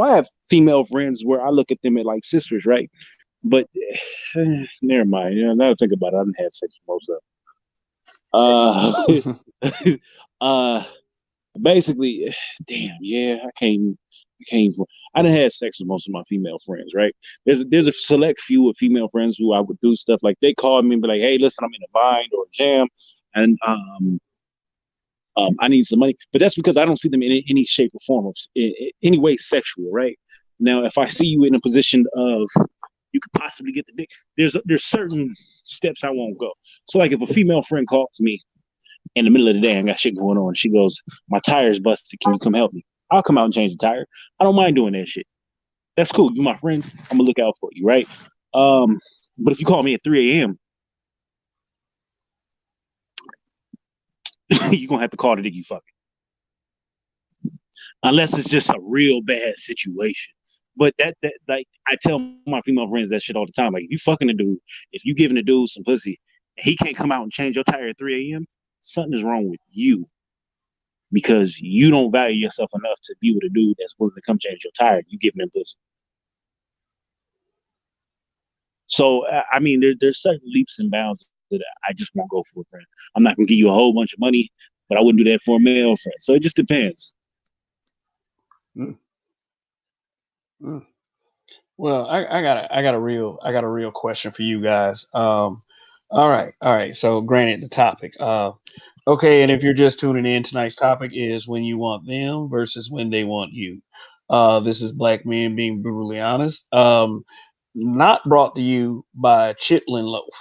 have female friends where I look at them as like sisters, right? But never mind. Now I think about it, I haven't had sex with most of them. Basically, damn, yeah, I done had sex with most of my female friends, right? There's a select few of female friends who I would do stuff like they call me and be like, hey, listen, I'm in a bind or a jam, and I need some money, but that's because I don't see them in any shape or form of in any way sexual, right? Now, if I see you in a position of you could possibly get the dick, there's certain steps I won't go. So, like, if a female friend calls me in the middle of the day, I got shit going on, she goes, "My tire's busted. Can you come help me?" I'll come out and change the tire. I don't mind doing that shit. That's cool. You my friend. I'm gonna look out for you, right? But if you call me at 3 a.m., you're gonna have to call the dick you fucking. Unless it's just a real bad situation. But that like I tell my female friends that shit all the time. Like, if you fucking a dude, if you giving a dude some pussy, and he can't come out and change your tire at 3 a.m., something is wrong with you. Because you don't value yourself enough to be with a dude that's willing to come change your tire. You giving him pussy. So I mean, there's certain leaps and bounds that I just won't go for, friend. I'm not gonna give you a whole bunch of money, but I wouldn't do that for a male friend. So it just depends. Well, I got a real question for you guys. All right. So, granted, the topic. Okay, and if you're just tuning in, tonight's topic is when you want them versus when they want you. This is black men being brutally honest. Not brought to you by Chitlin Loaf.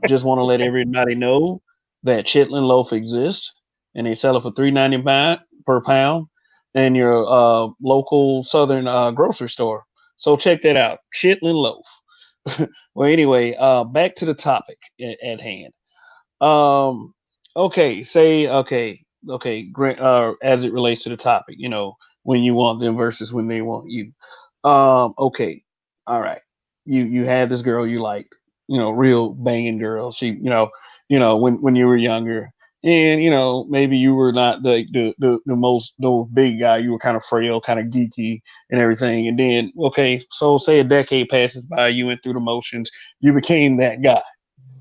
Just want to let everybody know that Chitlin Loaf exists, and they sell it for $3.95 per pound in your local southern grocery store. So check that out, Chitlin Loaf. Well, anyway, back to the topic at hand. Okay, as it relates to the topic, when you want them versus when they want you. Okay, all right. You had this girl you liked, real banging girl. She, when you were younger, and maybe you were not the most big guy. You were kind of frail, kind of geeky, and everything. And then, okay, so say a decade passes by, you went through the motions, you became that guy.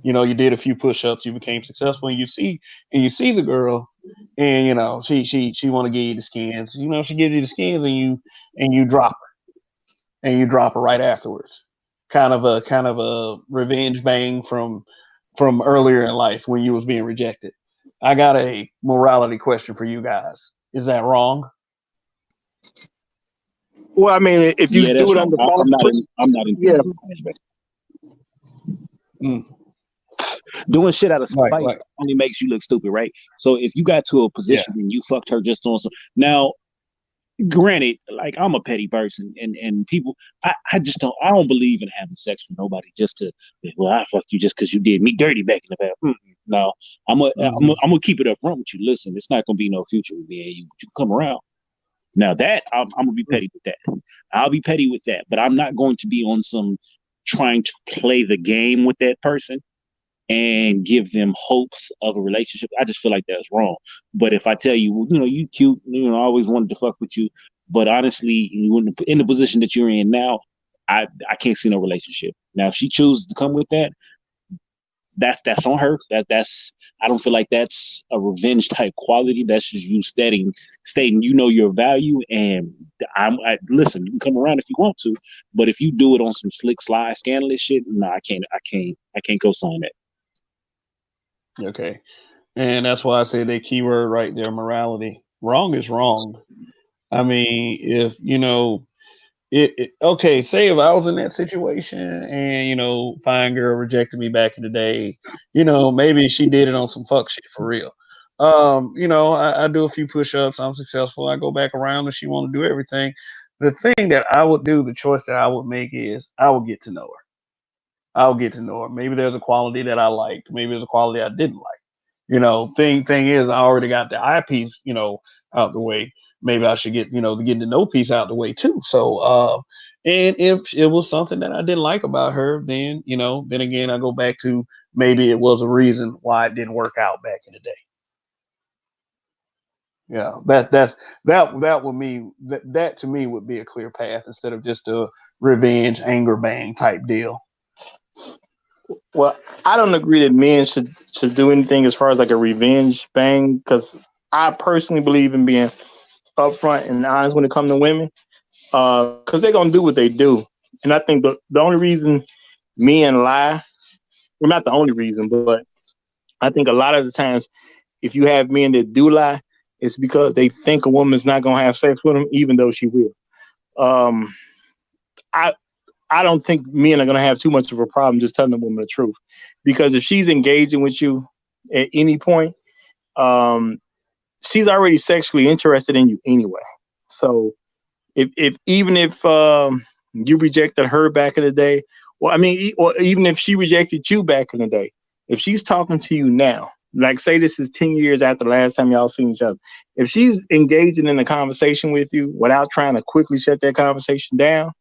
You did a few push-ups, you became successful, and you see the girl, and she want to give you the skins. She gives you the skins, and you drop her, right afterwards. Kind of a revenge bang from earlier in life when you was being rejected. I got a morality question for you guys. Is that wrong? Well, I mean, if you do it under false I'm not in. yeah. Mm. Doing shit out of Like, spite only makes you look stupid, right? So if you got to a yeah, position and you fucked her just on some now, granted, like I'm a petty person and people I just don't believe in having sex with nobody just to well I fucked you just because you did me dirty back in the past. No, hmm I'm gonna keep it up front with you. Listen, it's not gonna be no future with me and you. You come around. Now that I'm gonna be petty with that. I'll be petty with that, but I'm not going to be on some trying to play the game with that person and give them hopes of a relationship. I just feel like that's wrong. But if I tell you, well, you cute, I always wanted to fuck with you, but honestly, in the position that you're in now, I can't see no relationship. Now, if she chooses to come with that, that's on her. That's I don't feel like that's a revenge type quality. That's just you stating your value. And listen. You can come around if you want to, but if you do it on some slick, sly, scandalous shit, no, I can't co-sign that. okay. And that's why I say the keyword right there, morality. Wrong is wrong. I mean, if okay, say if I was in that situation and fine girl rejected me back in the day, maybe she did it on some fuck shit for real. I do a few push-ups, I'm successful, I go back around and she want to do everything. The thing that I would do, the choice that I would make is I would get to know her. I'll get to know her. Maybe there's a quality that I liked. Maybe there's a quality I didn't like. Thing is, I already got the eye piece, out the way. Maybe I should get, the getting to know piece out the way too. So, and if it was something that I didn't like about her, then, then again, I go back to maybe it was a reason why it didn't work out back in the day. Yeah, that would mean that to me would be a clear path instead of just a revenge, anger bang type deal. Well, I don't agree that men should do anything as far as like a revenge bang, because I personally believe in being upfront and honest when it comes to women, because they're gonna do what they do. And I think the only reason men lie, well, not the only reason, but I think a lot of the times, if you have men that do lie, it's because they think a woman's not gonna have sex with them, even though she will. Um, I I don't think men are gonna have too much of a problem just telling the woman the truth, because if she's engaging with you at any point, um, she's already sexually interested in you anyway. So if even if you rejected her back in the day, well, I mean, or even if she rejected you back in the day, if she's talking to you now, like say this is 10 years after the last time y'all seen each other, if she's engaging in a conversation with you without trying to quickly shut that conversation down,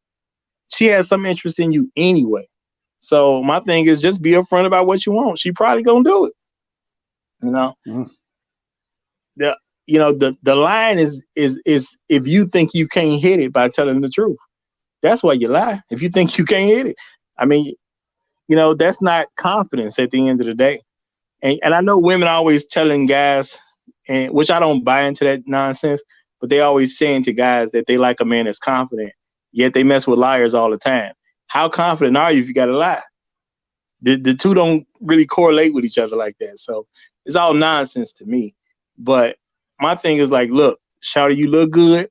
she has some interest in you anyway. So my thing is just be upfront about what you want. She probably gonna do it. You know, Mm. the the line is if you think you can't hit it by telling the truth. That's why you lie. If you think you can't hit it, I mean, that's not confidence at the end of the day. And I know women are always telling guys, and which I don't buy into that nonsense, but they always saying to guys that they like a man that's confident. Yet they mess with liars all the time. How confident are you if you got to lie? The two don't really correlate with each other like that. So it's all nonsense to me. But my thing is like, look, Shawty, you look good.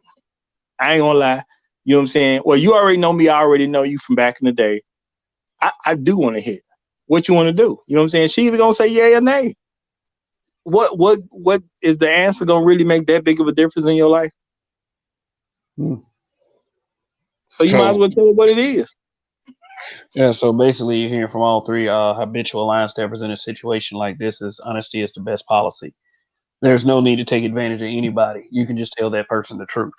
I ain't gonna lie. You know what I'm saying? Well, you already know me. I already know you from back in the day. I do want to hit. What you want to do? You know what I'm saying? She either gonna say yay or nay. What is the answer gonna really make that big of a difference in your life? Mm. So you might as So well tell her what it is. yeah, so basically you're hearing from all three habitual line steppers in a situation like this is honesty is the best policy. There's no need to take advantage of anybody. You can just tell that person the truth.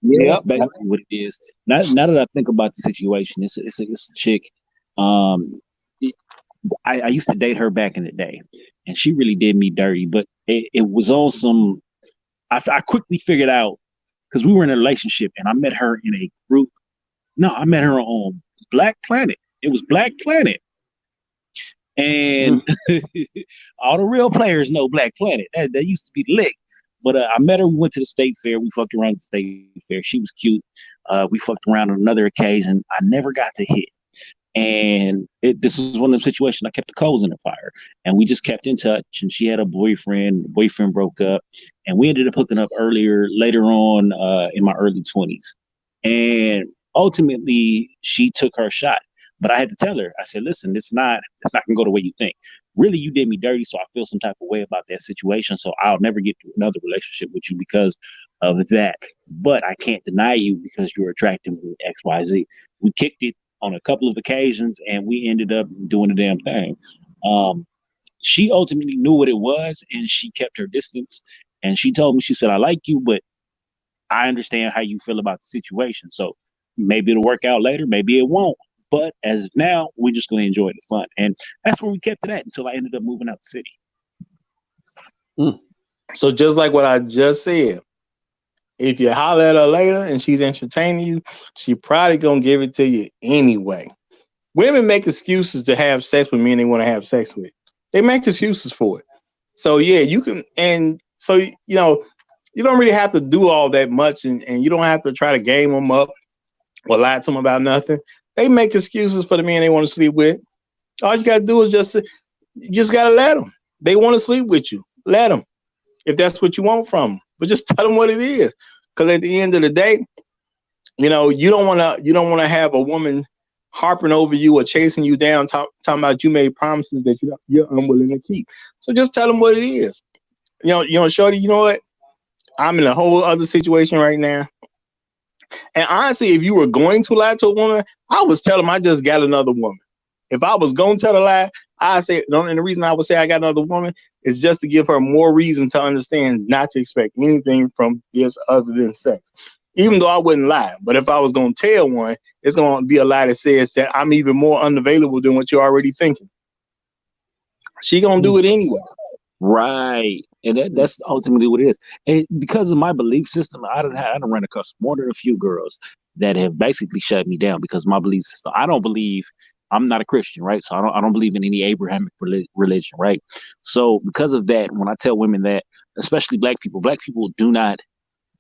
Yeah, that's Yep. basically what it is. Now that I think about the situation, it's a chick. Um, it- I used to date her back in the day, and she really did me dirty. But it was on some. I quickly figured out because we were in a relationship, and I met her in a group. No, I met her on Black Planet. It was Black Planet, and Mm. all the real players know Black Planet. That used to be the lick. But I met her. We went to the state fair. We fucked around at the state fair. She was cute. We fucked around on another occasion. I never got to hit. And this was one of the situations I kept the coals in the fire. And we just kept in touch. And she had a boyfriend. The boyfriend broke up. And we ended up hooking up later on in my early 20s. And ultimately, she took her shot. But I had to tell her, I said, listen, it's not gonna go the way you think. Really, you did me dirty, so I feel some type of way about that situation. So I'll never get to another relationship with you because of that. But I can't deny you because you're attracted to XYZ. We kicked it on a couple of occasions and we ended up doing the damn thing. She ultimately knew what it was and she kept her distance. And she told me, she said, I like you, but I understand how you feel about the situation. So maybe it'll work out later, maybe it won't. But as of now, we're just going to enjoy the fun. And that's where we kept it at until I ended up moving out the city. So just like what I just said, if you holler at her later and she's entertaining you, she probably going to give it to you anyway. Women make excuses to have sex with men they want to have sex with. They make excuses for it. So, yeah, you can. And so, you know, you don't really have to do all that much and you don't have to try to game them up or lie to them about nothing. They make excuses for the men they want to sleep with. All you got to do is you just got to let them. They want to sleep with you. Let them, if that's what you want from them. But just tell them what it is. Because at the end of the day, you know, you don't want to have a woman harping over you or chasing you down, talking about you made promises that you're unwilling to keep. So just tell them what it is. You know, shorty, you know what? I'm in a whole other situation right now. And honestly, if you were going to lie to a woman, I would tell them I just got another woman. If I was going to tell a lie, I say, and the reason I would say I got another woman is just to give her more reason to understand not to expect anything from this other than sex. Even though I wouldn't lie, but if I was going to tell one, it's going to be a lie that says that I'm even more unavailable than what you're already thinking. She going to do it anyway. Right. And that's ultimately what it is. And because of my belief system, I don't run across more than a few girls that have basically shut me down because of my belief system. I don't believe, I'm not a Christian, right? So I don't believe in any Abrahamic religion, right? So because of that, when I tell women that, especially black people do not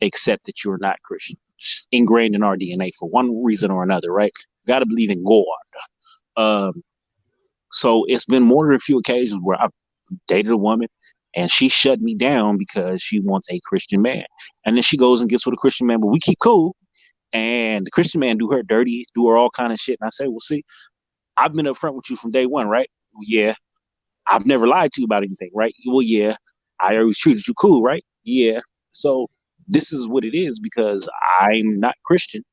accept that you're not Christian. It's ingrained in our DNA for one reason or another, right? Got to believe in God. So it's been more than a few occasions where I've dated a woman and she shut me down because she wants a Christian man. And then she goes and gets with a Christian man, but we keep cool. And the Christian man do her dirty, do her all kind of shit. And I say, well, see, I've been upfront with you from day one, right? Well, yeah. I've never lied to you about anything, right? Well, yeah. I always treated you cool, right? Yeah. So this is what it is because I'm not Christian.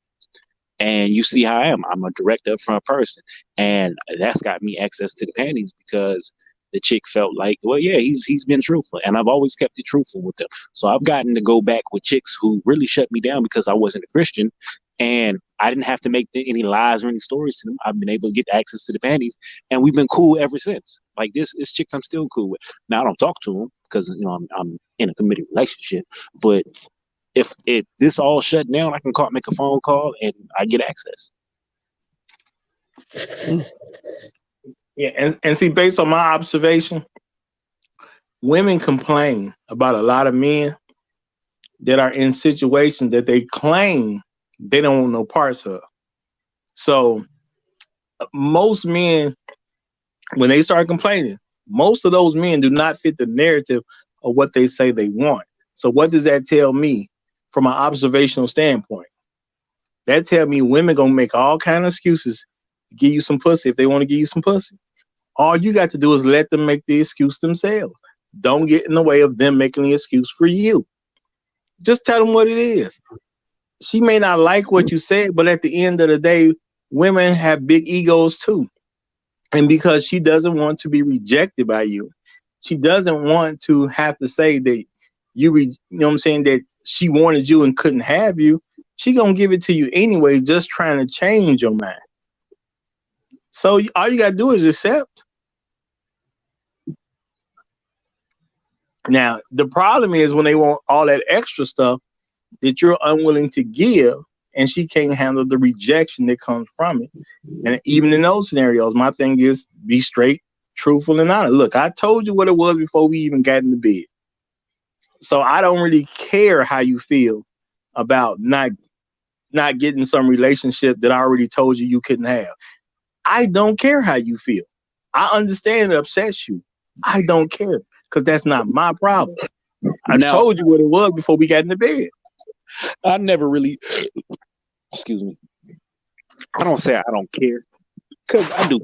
And you see how I am. I'm a direct upfront person. And that's got me access to the panties because the chick felt like, well, yeah, he's been truthful. And I've always kept it truthful with them. So I've gotten to go back with chicks who really shut me down because I wasn't a Christian. And I didn't have to make any lies or any stories to them. I've been able to get access to the panties. And we've been cool ever since. Like this chicks I'm still cool with. Now I don't talk to them because, you know, I'm in a committed relationship. But if this all shut down, I can make a phone call and I get access. Yeah, and see, based on my observation, women complain about a lot of men that are in situations that they claim they don't want no parts of. So most men, when they start complaining, most of those men do not fit the narrative of what they say they want. So what does that tell me from an observational standpoint? That tell me women gonna make all kind of excuses to give you some pussy if they want to give you some pussy. All you got to do is let them make the excuse themselves. Don't get in the way of them making the excuse for you. Just tell them what it is. She may not like what you said, but at the end of the day, women have big egos too. And because she doesn't want to be rejected by you, she doesn't want to have to say that you know what I'm saying, that she wanted you and couldn't have you. She gonna give it to you anyway, just trying to change your mind. So all you gotta do is accept. Now, the problem is when they want all that extra stuff that you're unwilling to give, and she can't handle the rejection that comes from it. And even in those scenarios, my thing is be straight, truthful, and honest. Look, I told you what it was before we even got in the bed. So I don't really care how you feel about not getting some relationship that I already told you couldn't have. I don't care how you feel. I understand it upsets you. I don't care because that's not my problem. I told you what it was before we got in the bed. I never really, excuse me. I don't say I don't care. Because I do.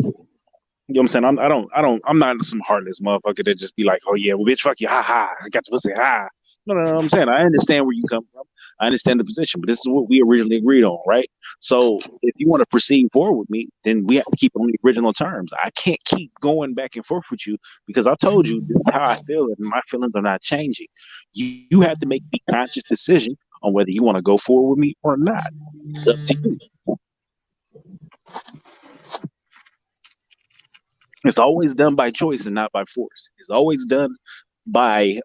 You know what I'm saying? I'm not some heartless motherfucker that just be like, oh yeah, well, bitch, fuck you, ha ha. I got to pussy, ha. No, no, no. I'm saying I understand where you come from. I understand the position, but this is what we originally agreed on, right? So if you want to proceed forward with me, then we have to keep on the original terms. I can't keep going back and forth with you because I told you this is how I feel, and my feelings are not changing. You have to make the conscious decision on whether you want to go forward with me or not. It's up to you. It's always done by choice and not by force. It's always done by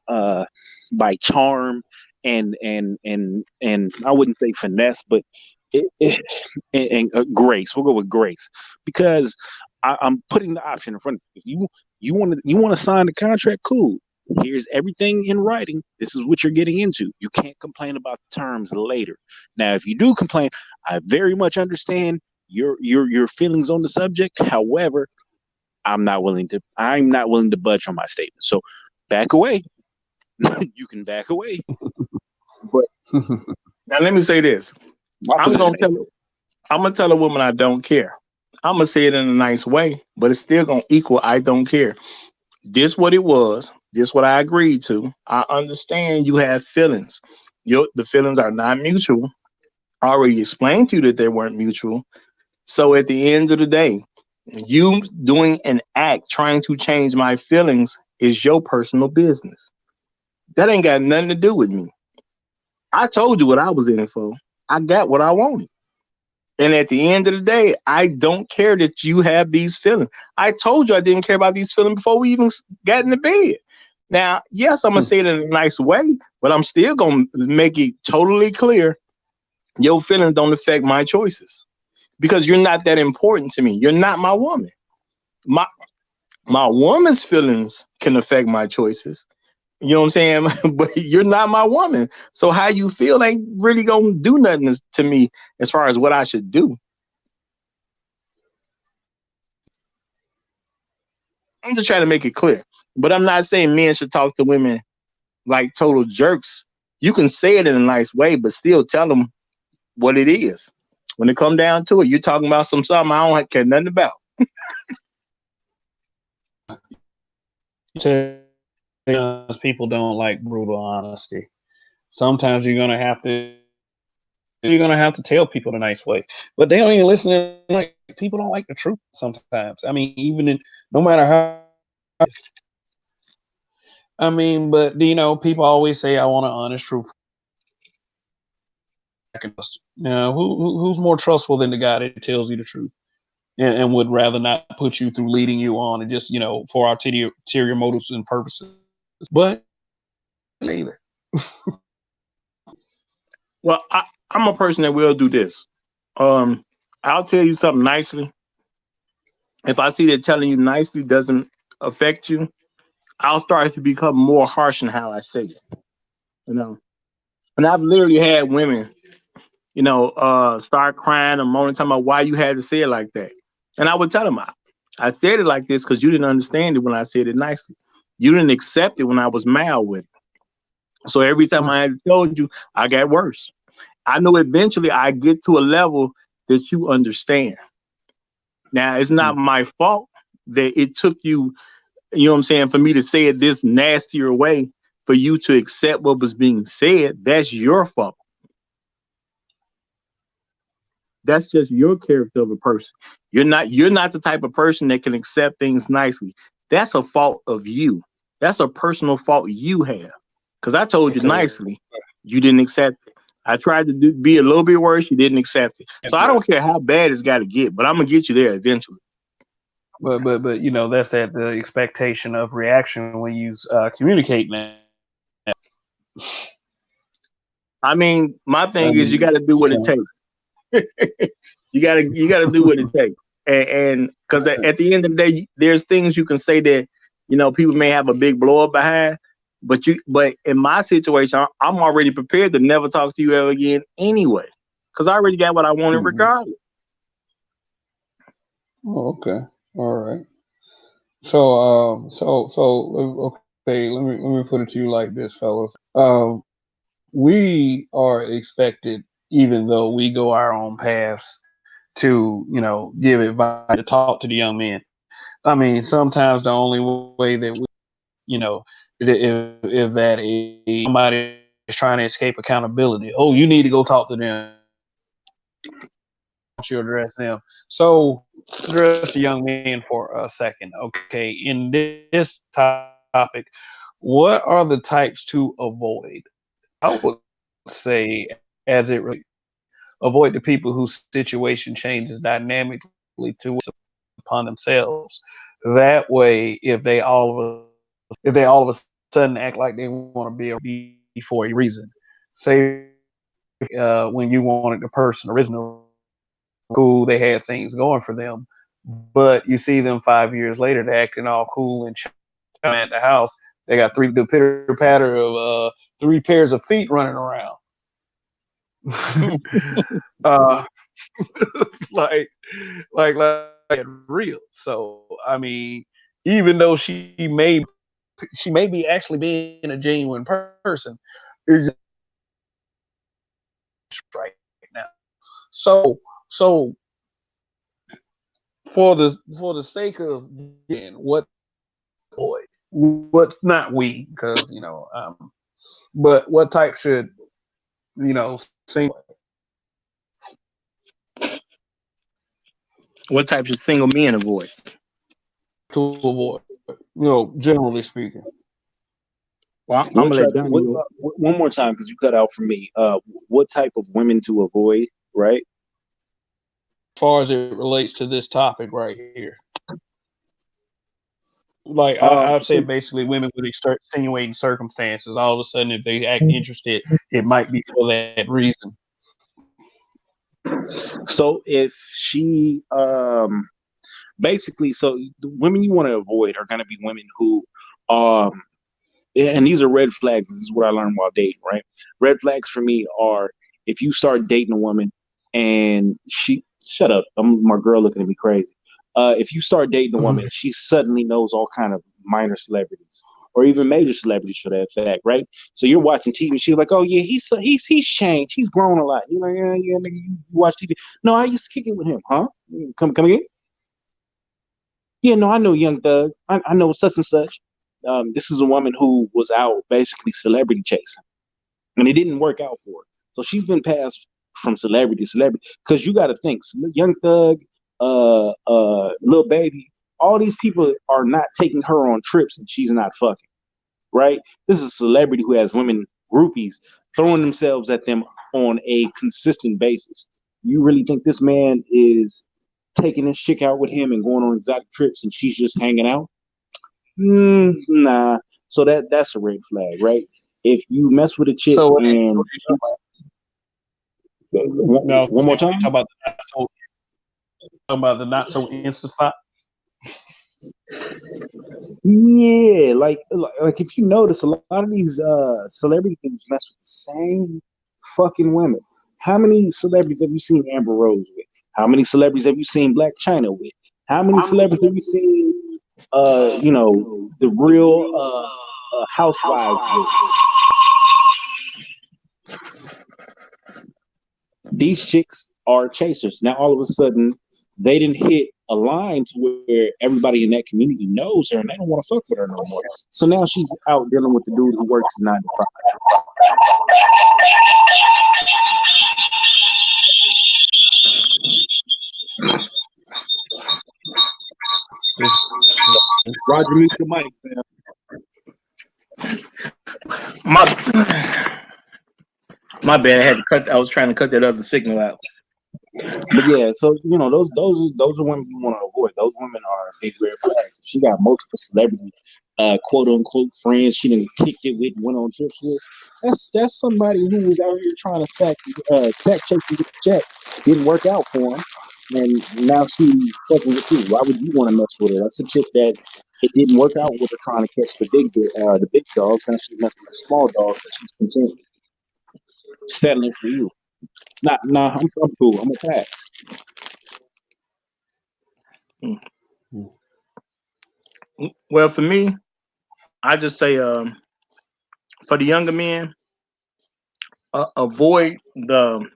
charm and I wouldn't say finesse, but it, it, and grace. We'll go with grace because I'm putting the option in front of you. If you want to sign the contract, cool. Here's everything in writing. This is what you're getting into. You can't complain about the terms later. Now, if you do complain, I very much understand your feelings on the subject. However, I'm not willing to budge on my statement. So back away. You can back away. But Now let me say this. my I'm position gonna tell I'm gonna tell a woman I don't care. I'm gonna say it in a nice way, but it's still gonna equal I don't care. This what it was. This what I agreed to. I understand you have feelings. The feelings are not mutual. I already explained to you that they weren't mutual. So at the end of the day, you doing an act trying to change my feelings is your personal business. That ain't got nothing to do with me. I told you what I was in it for. I got what I wanted. And at the end of the day, I don't care that you have these feelings. I told you I didn't care about these feelings before we even got in the bed. Now, yes, I'm gonna say it in a nice way, but I'm still gonna make it totally clear your feelings don't affect my choices because you're not that important to me. You're not my woman. My my woman's feelings can affect my choices. You know what I'm saying? But you're not my woman. So how you feel ain't really gonna do nothing to me as far as what I should do. I'm just trying to make it clear. But I'm not saying men should talk to women like total jerks. You can say it in a nice way, but still tell them what it is. When it come down to it, you're talking about something I don't care nothing about. People don't like brutal honesty. Sometimes you're gonna have to tell people the nice way, but they don't even listen. Like people don't like the truth sometimes. I mean, even in no matter how. I mean, but people always say I want an honest truth. Who's more trustful than the guy that tells you the truth and would rather not put you through leading you on and just for ulterior motives and purposes. But neither. Well, I'm a person that will do this. Um, I'll tell you something nicely. If I see that telling you nicely doesn't affect you, I'll start to become more harsh in how I say it. You know, and I've literally had women, start crying and moaning, talking about why you had to say it like that. And I would tell them, I said it like this because you didn't understand it when I said it nicely. You didn't accept it when I was mad with it. So every time I had told you, I got worse. I know eventually I get to a level that you understand. Now, it's not my fault that it took you, you know what I'm saying, for me to say it this nastier way for you to accept what was being said. That's your fault. That's just your character of a person. You're not the type of person that can accept things nicely. That's a fault of you. That's a personal fault you have. Because I told you Okay. nicely, you didn't accept it. I tried to be a little bit worse, you didn't accept it. So I don't care how bad it's got to get, but I'm gonna get you there eventually. But that's at the expectation of reaction when you communicate now. I mean, my I thing is you got mean, to do what it takes. You gotta do what it takes, and because at the end of the day, there's things you can say that people may have a big blow up behind, but in my situation, I'm already prepared to never talk to you ever again anyway, because I already got what I wanted regardless. Oh, okay. All right. So okay. Let me put it to you like this, fellas. We are expected, even though we go our own paths, to, give advice to talk to the young men. I mean, sometimes the only way that we, you know, if that is somebody is trying to escape accountability, oh, you need to go talk to them. You address them. So address the young men for a second. Okay, in this topic, what are the types to avoid? I would say, as it really avoid the people whose situation changes dynamically to upon themselves. That way, if they all of a sudden act like they want to be for a reason, say when you wanted the person originally cool, they had things going for them, but you see them 5 years later, they're acting all cool and at the house. They got the pitter patter of 3 pairs of feet running around. uh, like, like real. So I mean, even though she may be actually being a genuine person, is right now. So for the sake of what boy, what's not we, because but what type should sing What types of single men avoid? to avoid? Generally speaking. Well, I'm What gonna let type? Donnie go. One more time, because you cut out for me. What type of women to avoid? Right. As far as it relates to this topic right here. Like I've So said, basically, women with extenuating circumstances. All of a sudden, if they act interested, it might be for that reason. so if she basically, so the women you want to avoid are going to be women who um and these are red flags. This is what I learned while dating, right? Red flags for me are if you start dating a woman and she shut up, my girl looking at me crazy. If you start dating a woman, she suddenly knows all kind of minor celebrities or even major celebrities for that fact, right? So you're watching TV, she's like, "Oh yeah, he's changed, he's grown a lot." You're like, "Yeah, yeah, nigga, you watch TV." No, I used to kick it with him, huh? Come again? Yeah, no, I know Young Thug. I know such and such. This is a woman who was out basically celebrity chasing, and it didn't work out for her. So she's been passed from celebrity to celebrity. Because you got to think, Young Thug, Lil Baby, all these people are not taking her on trips, and she's not fucking. Right? This is a celebrity who has women groupies throwing themselves at them on a consistent basis. You really think this man is taking this chick out with him and going on exotic trips, and she's just hanging out? Nah. So that's a red flag, right? If you mess with a chick So and no, one more time. talk about the not so not so instant. Yeah, like if you notice, a lot of these celebrity things mess with the same fucking women. How many celebrities have you seen Amber Rose with? How many celebrities have you seen Black China with? How many celebrities have you seen the real housewives with? These chicks are chasers. Now all of a sudden they didn't hit a line to where everybody in that community knows her and they don't want to fuck with her no more. So now she's out dealing with the dude who works 9 to 5. Roger, mute your mic, man. My my bad. I was trying to cut that other signal out. But yeah, so those are women you want to avoid. Those women are big red flags. If she got multiple celebrity quote unquote friends she done kicked it with and went on trips with. That's somebody who was out here trying to sack chase and get the check. Didn't work out for him. And now she fucking with you. Why would you want to mess with her? That's a chick that it didn't work out with her trying to catch the big dogs. Now she's messing with the small dogs and she's content settling for you. It's not nah, I'm cool. I'm gonna pass. Well, for me, I just say for the younger men, avoid the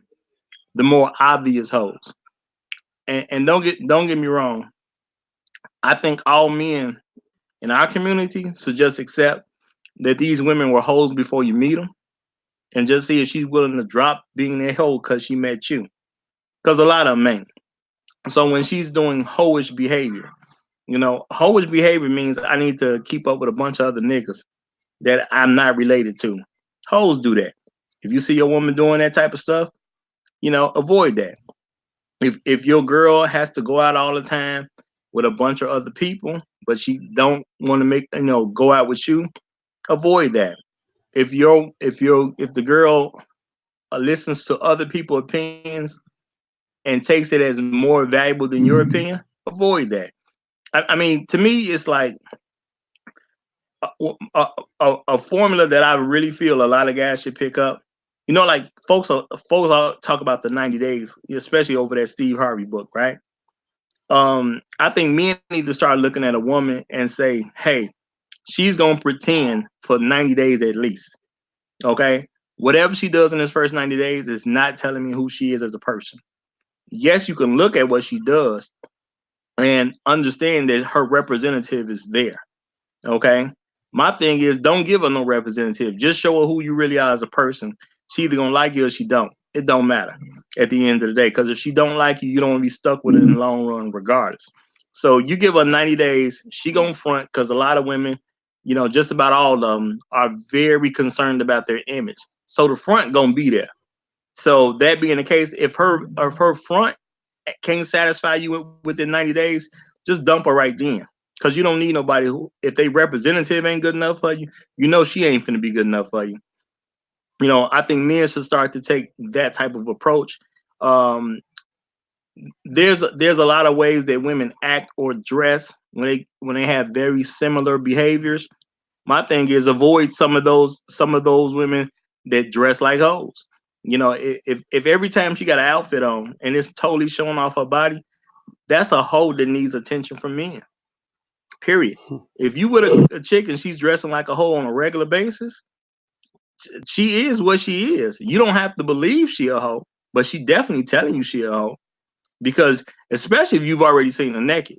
more obvious hoes. And don't get me wrong. I think all men in our community should just accept that these women were hoes before you meet them, and just see if she's willing to drop being a hoe because she met you. Because a lot of them ain't. So when she's doing hoish behavior, hoish behavior means I need to keep up with a bunch of other niggas that I'm not related to. Hoes do that. If you see your woman doing that type of stuff, avoid that. If your girl has to go out all the time with a bunch of other people, but she don't want to make go out with you, avoid that. If the girl listens to other people's opinions and takes it as more valuable than your opinion, avoid that. I mean, to me, it's like a formula that I really feel a lot of guys should pick up. Like folks all talk about the 90 days, especially over that Steve Harvey book, right? I think men need to start looking at a woman and say, hey, she's gonna pretend for 90 days at least. Okay. Whatever she does in this first 90 days is not telling me who she is as a person. Yes, you can look at what she does and understand that her representative is there. Okay. My thing is, don't give her no representative. Just show her who you really are as a person. She either gonna like you or she don't. It don't matter at the end of the day. Because if she don't like you, you don't want to be stuck with it in the long run, regardless. So you give her 90 days, she gonna front because a lot of women, just about all of them are very concerned about their image. So the front gonna be there. So that being the case, if her front can't satisfy you within 90 days, just dump her right then. Because you don't need nobody who, if they representative ain't good enough for you, she ain't finna be good enough for you. I think men should start to take that type of approach. Um, there's a lot of ways that women act or dress when they have very similar behaviors. My thing is avoid some of those women that dress like hoes. If every time she got an outfit on and it's totally showing off her body, that's a hoe that needs attention from men. Period. If you with a chick and she's dressing like a hoe on a regular basis, she is what she is. You don't have to believe she a hoe, but she definitely telling you she a hoe because especially if you've already seen her naked.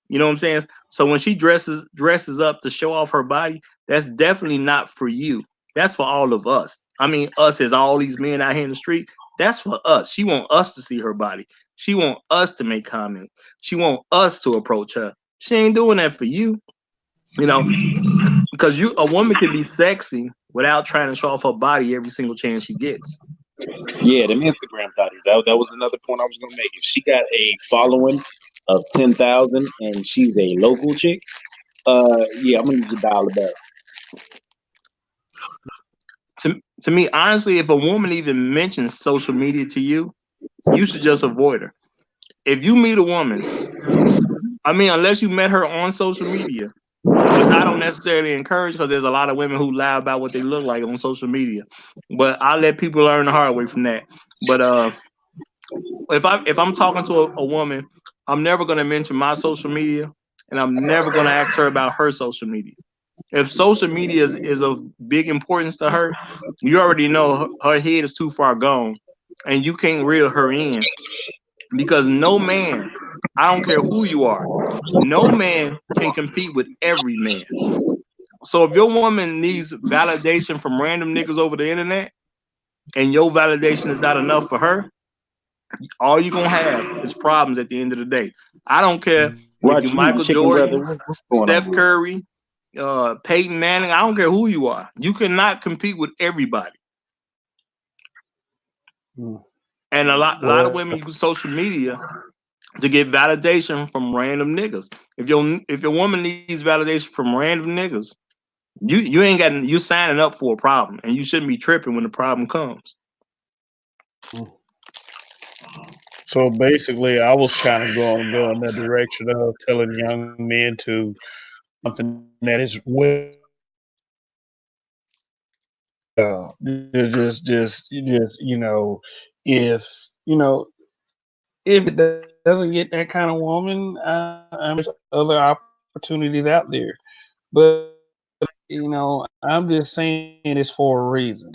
You know what I'm saying? So when she dresses up to show off her body, that's definitely not for you. That's for all of us. I mean, us as all these men out here in the street. That's for us. She want us to see her body. She want us to make comments. She want us to approach her. She ain't doing that for you. You know, because a woman can be sexy without trying to show off her body every single chance she gets. Yeah, them Instagram thotties. That was another point I was gonna make. If she got a following of 10,000 and she's a local chick, yeah, I'm gonna need you to dial it back. To me, honestly, if a woman even mentions social media to you, you should just avoid her. If you meet a woman, I mean, unless you met her on social media, which I don't necessarily encourage because there's a lot of women who lie about what they look like on social media. But I let people learn the hard way from that. But if I'm talking to a woman, I'm never gonna mention my social media, and I'm never gonna ask her about her social media. If social media is of big importance to her, you already know her head is too far gone, and you can't reel her in because no man, I don't care who you are, no man can compete with every man. So if your woman needs validation from random niggas over the internet, and your validation is not enough for her, all you're gonna have is problems at the end of the day. I don't care if you're Roger, you my Michael chicken brother. Jordan, What's going Steph on? Curry, Peyton Manning. I don't care who you are. You cannot compete with everybody. And a lot of Well, women use social media to get validation from random niggas. If your woman needs validation from random niggas, you ain't got you signing up for a problem, and you shouldn't be tripping when the problem comes. so basically, I was kind of going the direction of telling young men to something that is well, just if if it doesn't get that kind of woman, other opportunities out there. But I'm just saying this for a reason.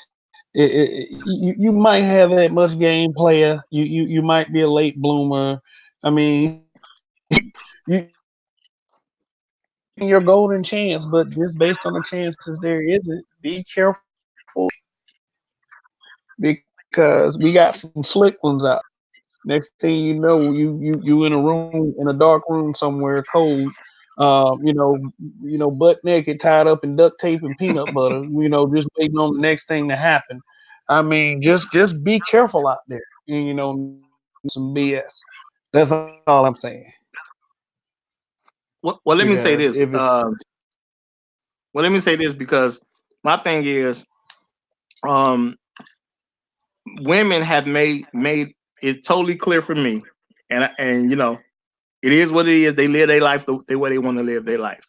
You might have that much game player. You might be a late bloomer. I mean, you your golden chance, but just based on the chances there isn't, be careful because we got some slick ones out. Next thing you know, you in a room in a dark room somewhere cold, butt naked, tied up in duct tape and peanut butter, just waiting on the next thing to happen. I mean, just be careful out there, and some BS. That's all I'm saying. Well, let me say Because this. if it's Well, let me say this because my thing is, um, women have made it totally clear for me, and it is what it is. They live their life the way they want to live their life.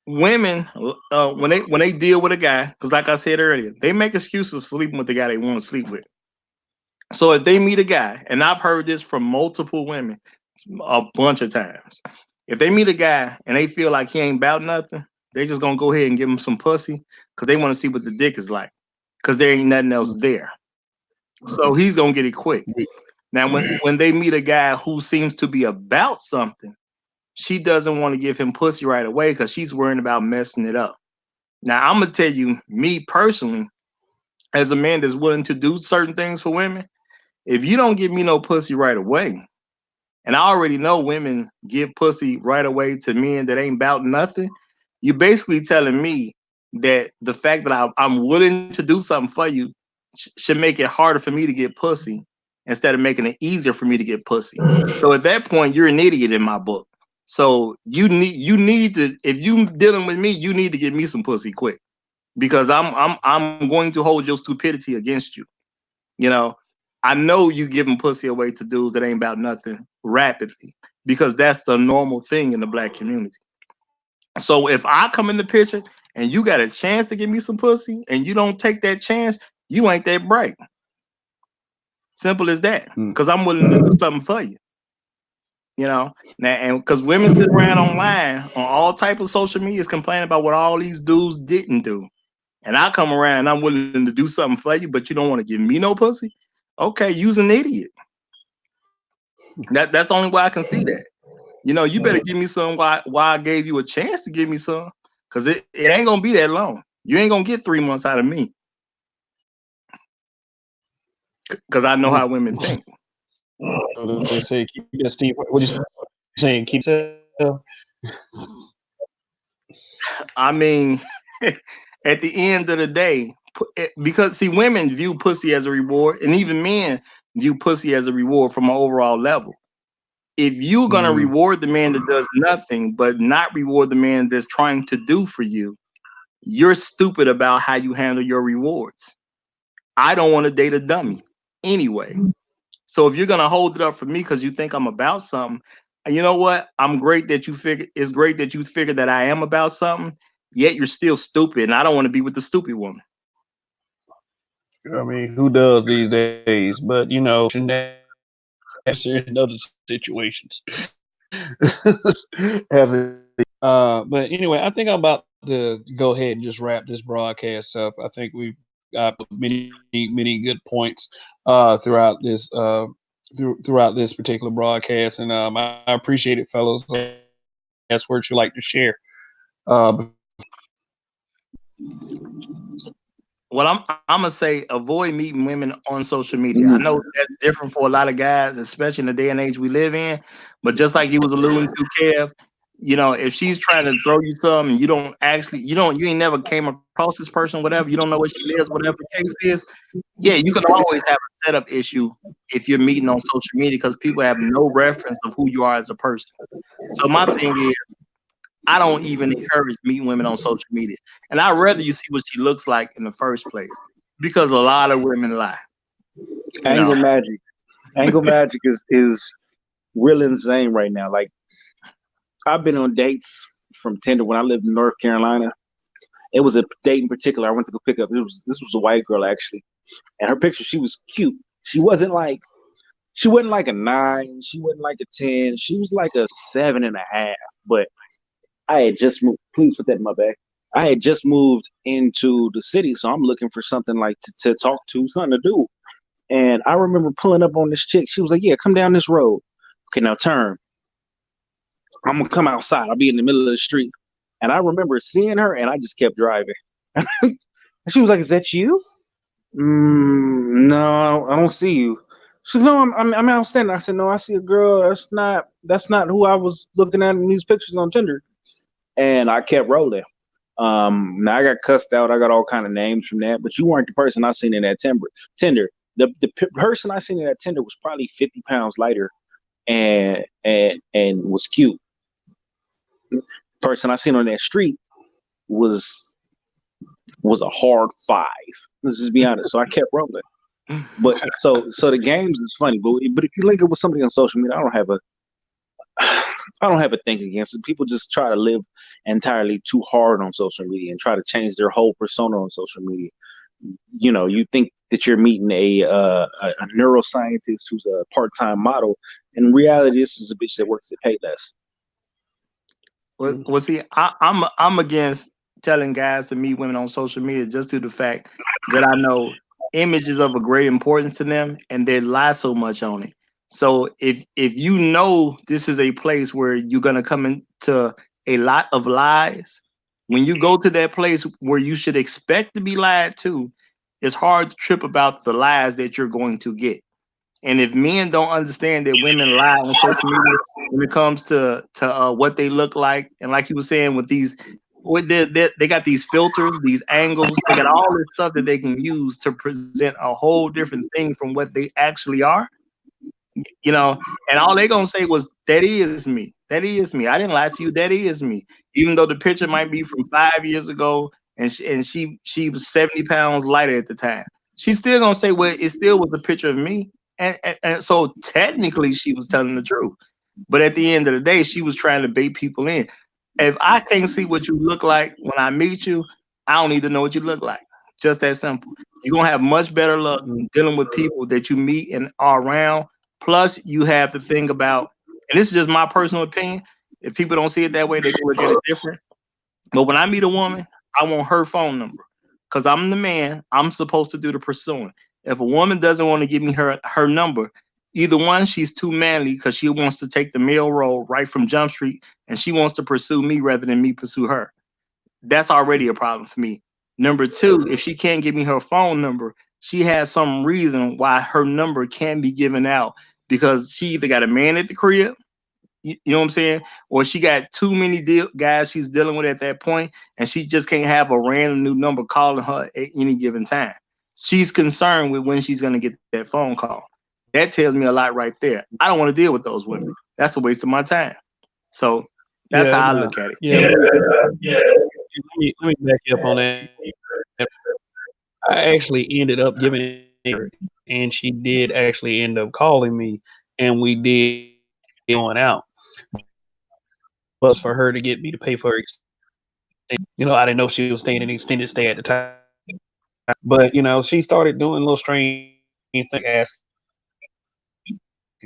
Women, when they deal with a guy, because like I said earlier, they make excuses for sleeping with the guy they want to sleep with. So if they meet a guy, and I've heard this from multiple women a bunch of times, if they meet a guy and they feel like he ain't about nothing, they just gonna go ahead and give him some pussy because they want to see what the dick is like, because there ain't nothing else there. So he's gonna get it quick. Now, when they meet a guy who seems to be about something, she doesn't want to give him pussy right away because she's worrying about messing it up. Now, I'm gonna tell you, me personally, as a man that's willing to do certain things for women, if you don't give me no pussy right away, and I already know women give pussy right away to men that ain't about nothing, you basically telling me that the fact that I'm willing to do something for you should make it harder for me to get pussy instead of making it easier for me to get pussy. So at that point, you're an idiot in my book. So you need to, if you dealing with me, you need to give me some pussy quick because I'm going to hold your stupidity against you. You know, I know you giving pussy away to dudes that ain't about nothing rapidly because that's the normal thing in the black community. So if I come in the picture and you got a chance to give me some pussy and you don't take that chance, you ain't that bright. Simple as that. Because I'm willing to do something for you. Now, and because women sit around online on all type of social medias complaining about what all these dudes didn't do, and I come around and I'm willing to do something for you, but you don't want to give me no pussy. Okay, you's an idiot. That's the only way I can see that. You better give me some why I gave you a chance to give me some, because it ain't gonna be that long. You ain't gonna get 3 months out of me, because I know how women think. they say keep that steam. What you saying? Keep yourself. I mean, at the end of the day, because see, women view pussy as a reward, and even men view pussy as a reward from an overall level. If you're gonna reward the man that does nothing, but not reward the man that's trying to do for you, you're stupid about how you handle your rewards. I don't want to date a dummy anyway. So if you're gonna hold it up for me because you think I'm about something, and you know what? I'm great that you figure it's great that you figure that I am about something, yet you're still stupid, and I don't want to be with the stupid woman. I mean, who does these days? But answer in other situations. As it, but anyway, I think I'm about to go ahead and just wrap this broadcast up. I think we've got many good points throughout this throughout this particular broadcast, and I appreciate it, fellows. That's words you like to share. Well, I'm gonna say avoid meeting women on social media. I know that's different for a lot of guys, especially in the day and age we live in. But just like you was alluding to, Kev, if she's trying to throw you something, and you don't actually, you ain't never came across this person, whatever. You don't know where she lives, whatever the case is. Yeah, you can always have a setup issue if you're meeting on social media because people have no reference of who you are as a person. So my thing is, I don't even encourage meeting women on social media. And I'd rather you see what she looks like in the first place because a lot of women lie. You Angle know, magic. Angle magic is real insane right now. Like I've been on dates from Tinder when I lived in North Carolina. It was a date in particular I went to go pick up. This was a white girl actually, and her picture she was cute. She wasn't like a 9. She wasn't like a 10. She was like a 7.5. But I had just moved. Please put that in my bag. I had just moved into the city, so I'm looking for something like to talk to, something to do. And I remember pulling up on this chick. She was like, "Yeah, come down this road. Okay, now turn. I'm gonna come outside. I'll be in the middle of the street." And I remember seeing her, and I just kept driving. She was like, "Is that you?" No, I don't see you. She said, "No, I'm outstanding." I said, "No, I see a girl. That's not who I was looking at in these pictures on Tinder." And I kept rolling. Now I got cussed out. I got all kind of names from that, but you weren't the person I seen in that Tinder. The person I seen in that Tinder was probably 50 pounds lighter and was cute. Person I seen on that street was a hard five. Let's just be honest. So I kept rolling. But so the games is funny, but if you link it with somebody on social media, I don't have a thing against it. People just try to live entirely too hard on social media and try to change their whole persona on social media. You know, you think that you're meeting a neuroscientist who's a part-time model. In reality, this is a bitch that works at Payless. Well, see, I'm against telling guys to meet women on social media just due to the fact that I know image is of a great importance to them, and they lie so much on it. So if you know this is a place where you're gonna come into a lot of lies, when you go to that place where you should expect to be lied to, it's hard to trip about the lies that you're going to get. And if men don't understand that women lie on social media when it comes to what they look like, and like you were saying with these, they got these filters, these angles, they got all this stuff that they can use to present a whole different thing from what they actually are, you know. And all they gonna say was, "That is me. That is me. I didn't lie to you. That is me." Even though the picture might be from 5 years ago, and she was 70 pounds lighter at the time, she's still gonna say, "Well, it still was a picture of me." And so technically she was telling the truth. But at the end of the day, she was trying to bait people in. If I can't see what you look like when I meet you, I don't need to know what you look like. Just that simple. You're gonna have much better luck dealing with people that you meet and are around. Plus, you have to think about, and this is just my personal opinion. If people don't see it that way, they can look at it different. But when I meet a woman, I want her phone number because I'm the man. I'm supposed to do the pursuing. If a woman doesn't want to give me her number, either one, she's too manly because she wants to take the male role right from Jump Street, and she wants to pursue me rather than me pursue her. That's already a problem for me. Number two, if she can't give me her phone number, she has some reason why her number can be given out because she either got a man at the crib, you know what I'm saying? Or she got too many guys she's dealing with at that point, and she just can't have a random new number calling her at any given time. She's concerned with when she's going to get that phone call. That tells me a lot right there. I don't want to deal with those women. That's a waste of my time. So that's Yeah, how I no, look at it. yeah. Let me back you up on that. I actually ended up giving it her, and she did actually end up calling me, and we did going out. Was for her to get me to pay for her I didn't know she was staying in an extended stay at the time. But she started doing little strange things. Asked,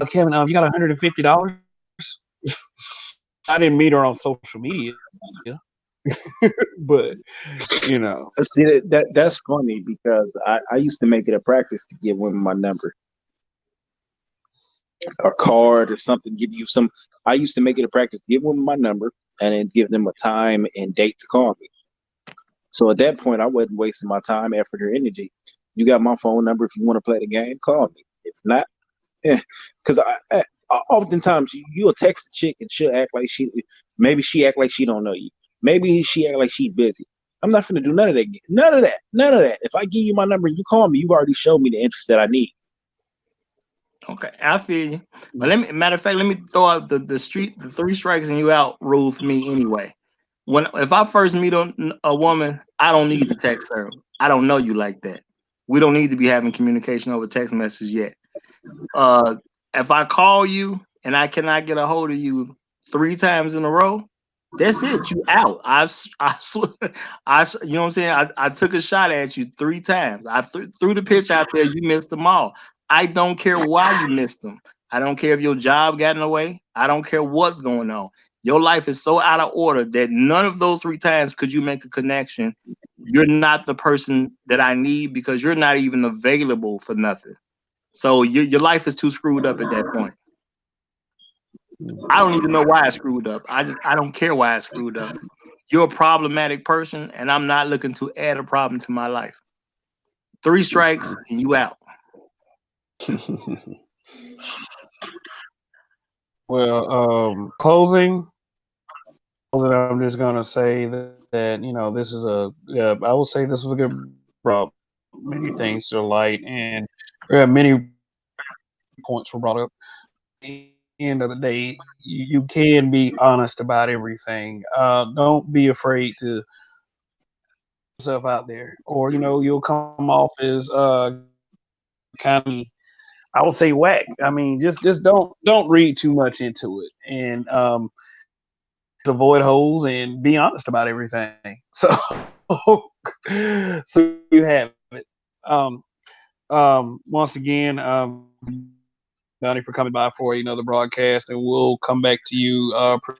Kevin, you got $150? I didn't meet her on social media, but See that's funny because I used to make it a practice to give women my number, a card or something. Give you some. I used to make it a practice to give women my number and then give them a time and date to call me. So at that point, I wasn't wasting my time, effort, or energy. You got my phone number. If you want to play the game, call me. If not, yeah. Because oftentimes you'll text a chick and she'll act like maybe she act like she don't know you. Maybe she act like she busy. I'm not gonna do none of that. None of that. None of that. If I give you my number and you call me, you've already showed me the interest that I need. Okay, I feel you. But matter of fact, let me throw out the three strikes and you out rule for me anyway. If I first meet a woman, I don't need to text her. I don't know you like that. We don't need to be having communication over text message yet. If I call you and I cannot get a hold of you 3 times in a row, that's it. You out. You know what I'm saying? I took a shot at you 3 times. I threw the pitch out there. You missed them all. I don't care why you missed them. I don't care if your job got in the way. I don't care what's going on. Your life is so out of order that none of those 3 times could you make a connection. You're not the person that I need because you're not even available for nothing. So your life is too screwed up at that point. I don't even know why I screwed up. I don't care why I screwed up. You're a problematic person, and I'm not looking to add a problem to my life. 3 strikes and you out. Well, closing, I'm just gonna say that this is I will say this was a good brought many things to the light, and many points were brought up. At the end of the day, you can be honest about everything. Don't be afraid to yourself out there, or you'll come off as kind of, I would say, whack. I mean, just don't read too much into it, and avoid holes and be honest about everything. So so you have it. Once again, Donnie, for coming by for another broadcast, and we'll come back to you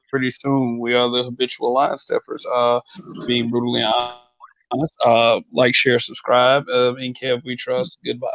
pretty soon. We are the habitual line steppers, being brutally honest. Like, share, subscribe. In Kev, we trust. Goodbye.